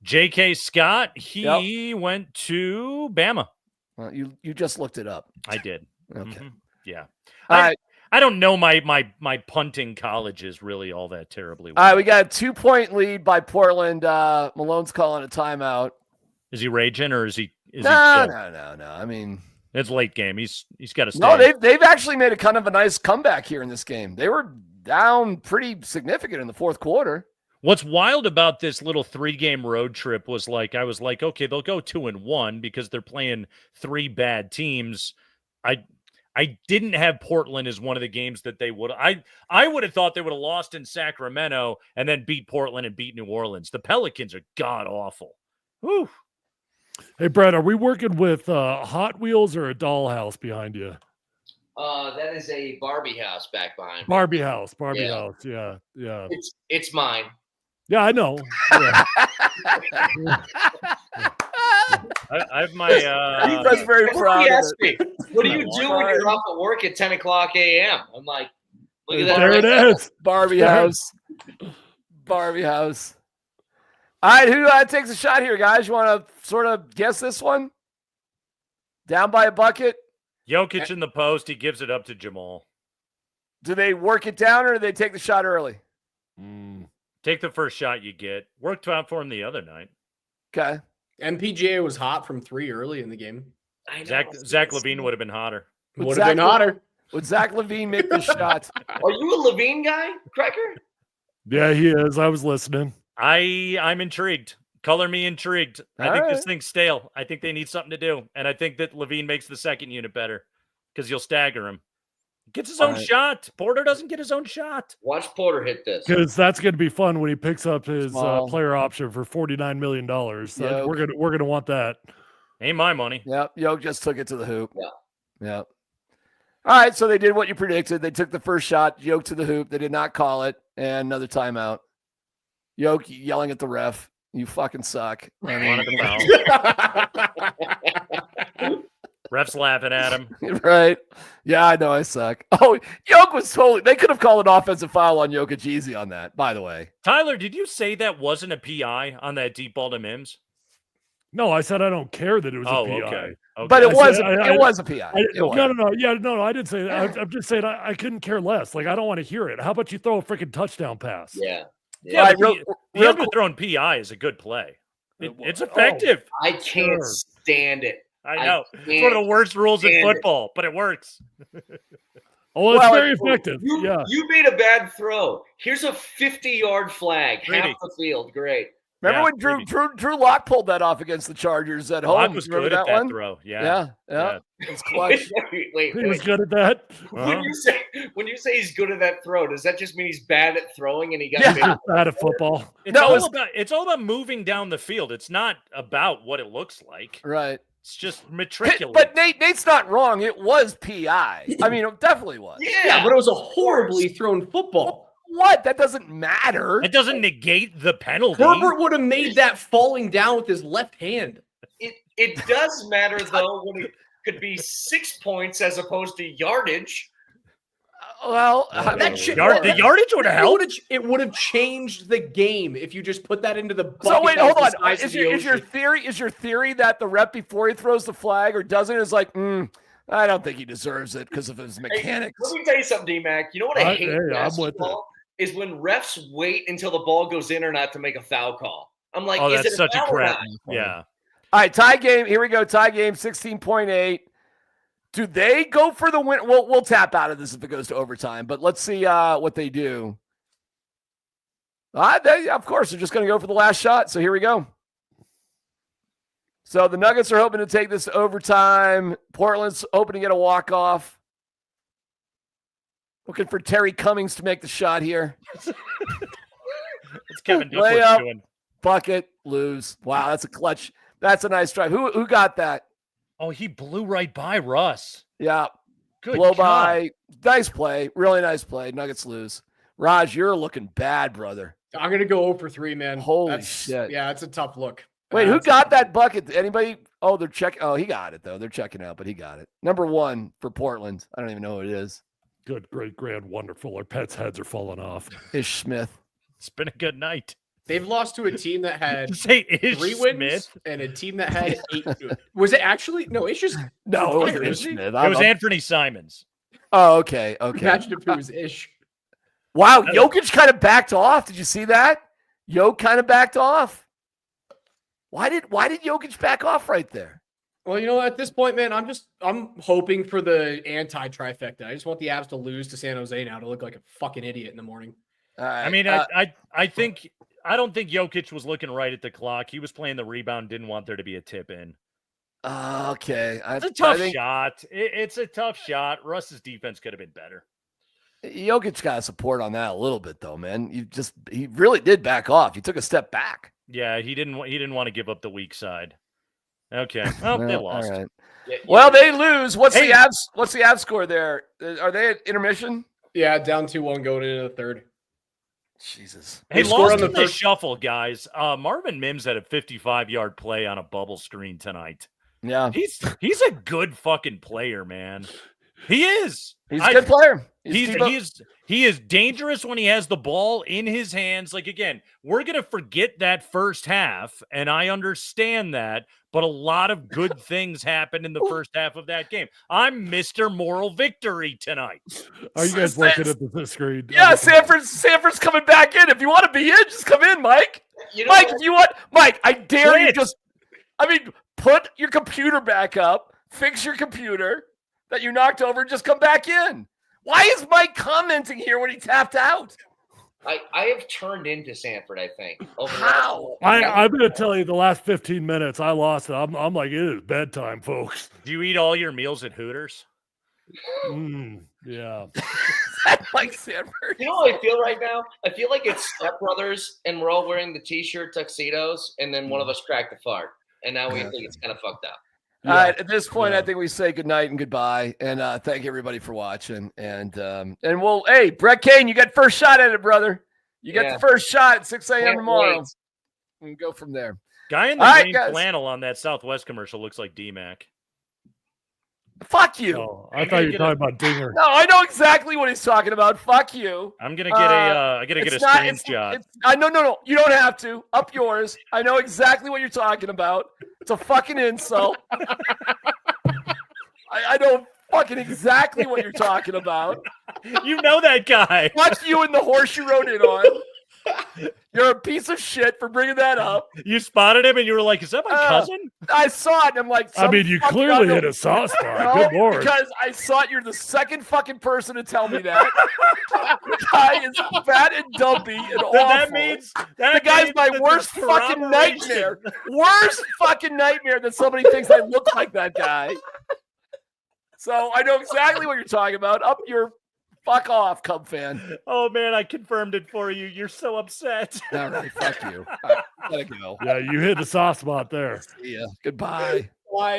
J.K. Scott, he went to Bama. Well, you just looked it up. I did. Okay. Mhm. Yeah. All right. I don't know my punting colleges really all that terribly well. All right, we got a 2-point lead by Portland. Malone's calling a timeout. Is he raging or is he No. I mean, it's late game. He's got to stay. no, they've actually made a kind of a nice comeback here in this game. They were down pretty significant in the fourth quarter. What's wild about this little 3-game road trip was I was like, okay, they'll go 2-1 because they're playing 3 bad teams. I didn't have Portland as one of the games that they would. I would have thought they would have lost in Sacramento and then beat Portland and beat New Orleans. The Pelicans are god awful. Whew. Hey, Brett, are we working with Hot Wheels or a dollhouse behind you? That is a Barbie house back behind me. Barbie house. Yeah. House. Yeah. It's mine. Yeah, I know. Yeah. I have my. That's very proud He of asked it. me, what do you do when you're off at work at 10 o'clock a.m.? I'm like, look at that. There right it there. is. Barbie house. Barbie house. All right, who takes a shot here, guys? You want to sort of guess this one? Down by a bucket? Jokic in the post. He gives it up to Jamal. Do they work it down or do they take the shot early? Take the first shot you get. Worked out for him the other night. Okay. MPJ was hot from 3 early in the game. I know. Zach Levine would have been hotter. Would have been hotter. Would Zach Levine make the shot? Are you a Levine guy, Cracker? Yeah, he is. I was listening. I'm intrigued. Color me intrigued. I All think right. this thing's stale. I think they need something to do. And I think that Levine makes the second unit better because you'll stagger him. Gets his own right. shot. Porter doesn't get his own shot. Watch Porter hit this. Because that's going to be fun when he picks up his Small. player option for $49 million. So Yoke. we're gonna want that. Ain't my money. Yep. Yoke just took it to the hoop. Yeah. Yep. All right. So they did what you predicted. They took the first shot, Yoke to the hoop. They did not call it. And another timeout. Yoke yelling at the ref. You fucking suck. I mean, Wanted the foul. Ref's laughing at him. right. Yeah, I know I suck. Oh, Yoke was totally. They could have called an offensive foul on Jokic easy on that, by the way. Tyler, did you say that wasn't a PI on that deep ball to Mims? No, I said I don't care that it was Oh, a PI. okay. But it I was. said- It was a PI. It was. No. Yeah, no, I didn't say that. I'm just saying I couldn't care less. Like, I don't want to hear it. How about you throw a freaking touchdown pass? Yeah. Yeah, Right, but real the underthrown PI is a good play. It's effective. I can't stand it. I know. It's one of the worst rules in stand it. football, but it works. Oh, it's Well, very effective. You, Yeah. you made a bad throw. Here's a 50-yard flag. Pretty. Half the field. Great. Remember Yeah, when Drew Lock pulled that off against the Chargers at home? Locke was Remember good at that one? throw. Yeah. Yeah. It's clutch. Wait. He was good at that. When you say he's good at that throw, does that just mean he's bad at throwing and he got Yeah. big? Bad at football. It's all about moving down the field. It's not about what it looks like. Right. It's just matriculate. But Nate's not wrong. It was PI. I mean, it definitely was. Yeah, but it was a horribly thrown football. What? That doesn't matter. It doesn't negate the penalty. Herbert would have made that falling down with his left hand. It does matter, though, when it could be 6 points as opposed to yardage. Well, The yardage would have helped. It would have changed the game if you just put that into the bucket. So wait, that was hold the on. size of Is the ocean. your theory that the rep before he throws the flag or doesn't is like, I don't think he deserves it because of his mechanics. Let me tell you something, DMac. You know what I hate in I'm with basketball? is when refs wait until the ball goes in or not to make a foul call. I'm like, Oh, is that's it such a foul or crap. not? Yeah. All right, tie game. Here we go. Tie game, 16.8. Do they go for the win? We'll tap out of this if it goes to overtime, but let's see what they do. They, of course, they're just going to go for the last shot. So here we go. So the Nuggets are hoping to take this to overtime. Portland's hoping to get a walk-off. Looking for Terry Cummings to make the shot here. It's Kevin Lay Duckworth up, doing. bucket, lose. Wow, that's a clutch. That's a nice drive. Who got that? Oh, he blew right by Russ. Yeah. Good Blow God. by. Nice play. Really nice play. Nuggets lose. Raj, you're looking bad, brother. I'm going to go 0 for 3, man. Holy shit. Yeah, it's a tough look. Wait, who got that bucket? Anybody? Oh, they're checking. Oh, he got it, though. They're checking out, but he got it. Number 1 for Portland. I don't even know who it is. Good, great, grand, wonderful. Our pets' heads are falling off. Ish Smith. It's been a good night. They've lost to a team that had Say Ish 3 wins Smith. and a team that had 8. Was it actually? No, it's just. No, it Fire, was Ish isn't he? Smith. It was Anthony Simons. Oh, okay. Okay. Imagine if it was Ish. Wow, Jokic kind of backed off. Did you see that? Jokic kind of backed off. Why did Jokic back off right there? Well, you know, at this point, man, I'm hoping for the anti-trifecta. I just want the Avs to lose to San Jose now to look like a fucking idiot in the morning. I mean, I don't think Jokic was looking right at the clock. He was playing the rebound, didn't want there to be a tip in. Okay. It's a tough shot. It's a tough shot. Russ's defense could have been better. Jokic got support on that a little bit, though, man. He really did back off. He took a step back. Yeah, he didn't want to give up the weak side. Okay. Well, they lost. All right. Well, they lose. What's the Avs score there? Are they at intermission? Yeah, down 2-1 going into the third. Jesus. Hey, They scored lost on the in the first- shuffle, guys. Marvin Mims had a 55-yard play on a bubble screen tonight. Yeah. He's a good fucking player, man. He is. He's a good player. He is dangerous when he has the ball in his hands. Like, again, we're going to forget that first half, and I understand that, but a lot of good things happened in the first half of that game. I'm Mr. Moral Victory tonight. Are you guys looking at the screen? Yeah, Sanford's coming back in. If you want to be in, just come in, Mike. Mike, if you want, Mike, I dare you put your computer back up, fix your computer that you knocked over, and just come back in. Why is Mike commenting here when he tapped out? I have turned into Sanford, I think. How? I'm going to tell you, the last 15 minutes, I lost it. I'm like, it is bedtime, folks. Do you eat all your meals at Hooters? Yeah. Mike Sanford. You know what I feel right now? I feel like it's Step Brothers, and we're all wearing the T-shirt tuxedos, and then one of us cracked a fart, and now we think it's kind of fucked up. All right, at this point, I think we say good night and goodbye, and thank everybody for watching. And we'll, hey, Brett Kane, you got first shot at it, brother. You got the first shot at 6 a.m. tomorrow. We can go from there. Guy in the green flannel on that Southwest commercial looks like DMac. Fuck you. Oh, I thought you were talking about Dinger. No, I know exactly what he's talking about. Fuck you. I'm gonna get I gotta get a screenshot. No. You don't have to. Up yours. I know exactly what you're talking about. It's a fucking insult. I know fucking exactly what you're talking about. You know that guy. Fuck you and the horse you rode in on. You're a piece of shit for bringing that up. You spotted him and you were like, is that my cousin? I saw it and I'm like, I mean, you clearly hit a soft spot. Good Lord. Because I saw it. You're the second fucking person to tell me that. The guy is fat and dumpy and awful. The guy's my worst fucking nightmare. Worst fucking nightmare that somebody thinks I look like that guy. So I know exactly what you're talking about. Up your fuck off, Cub fan. Oh, man, I confirmed it for you. You're so upset. All right, fuck you. All right, gotta go. Yeah, you hit the soft spot there. See ya. Goodbye. Why?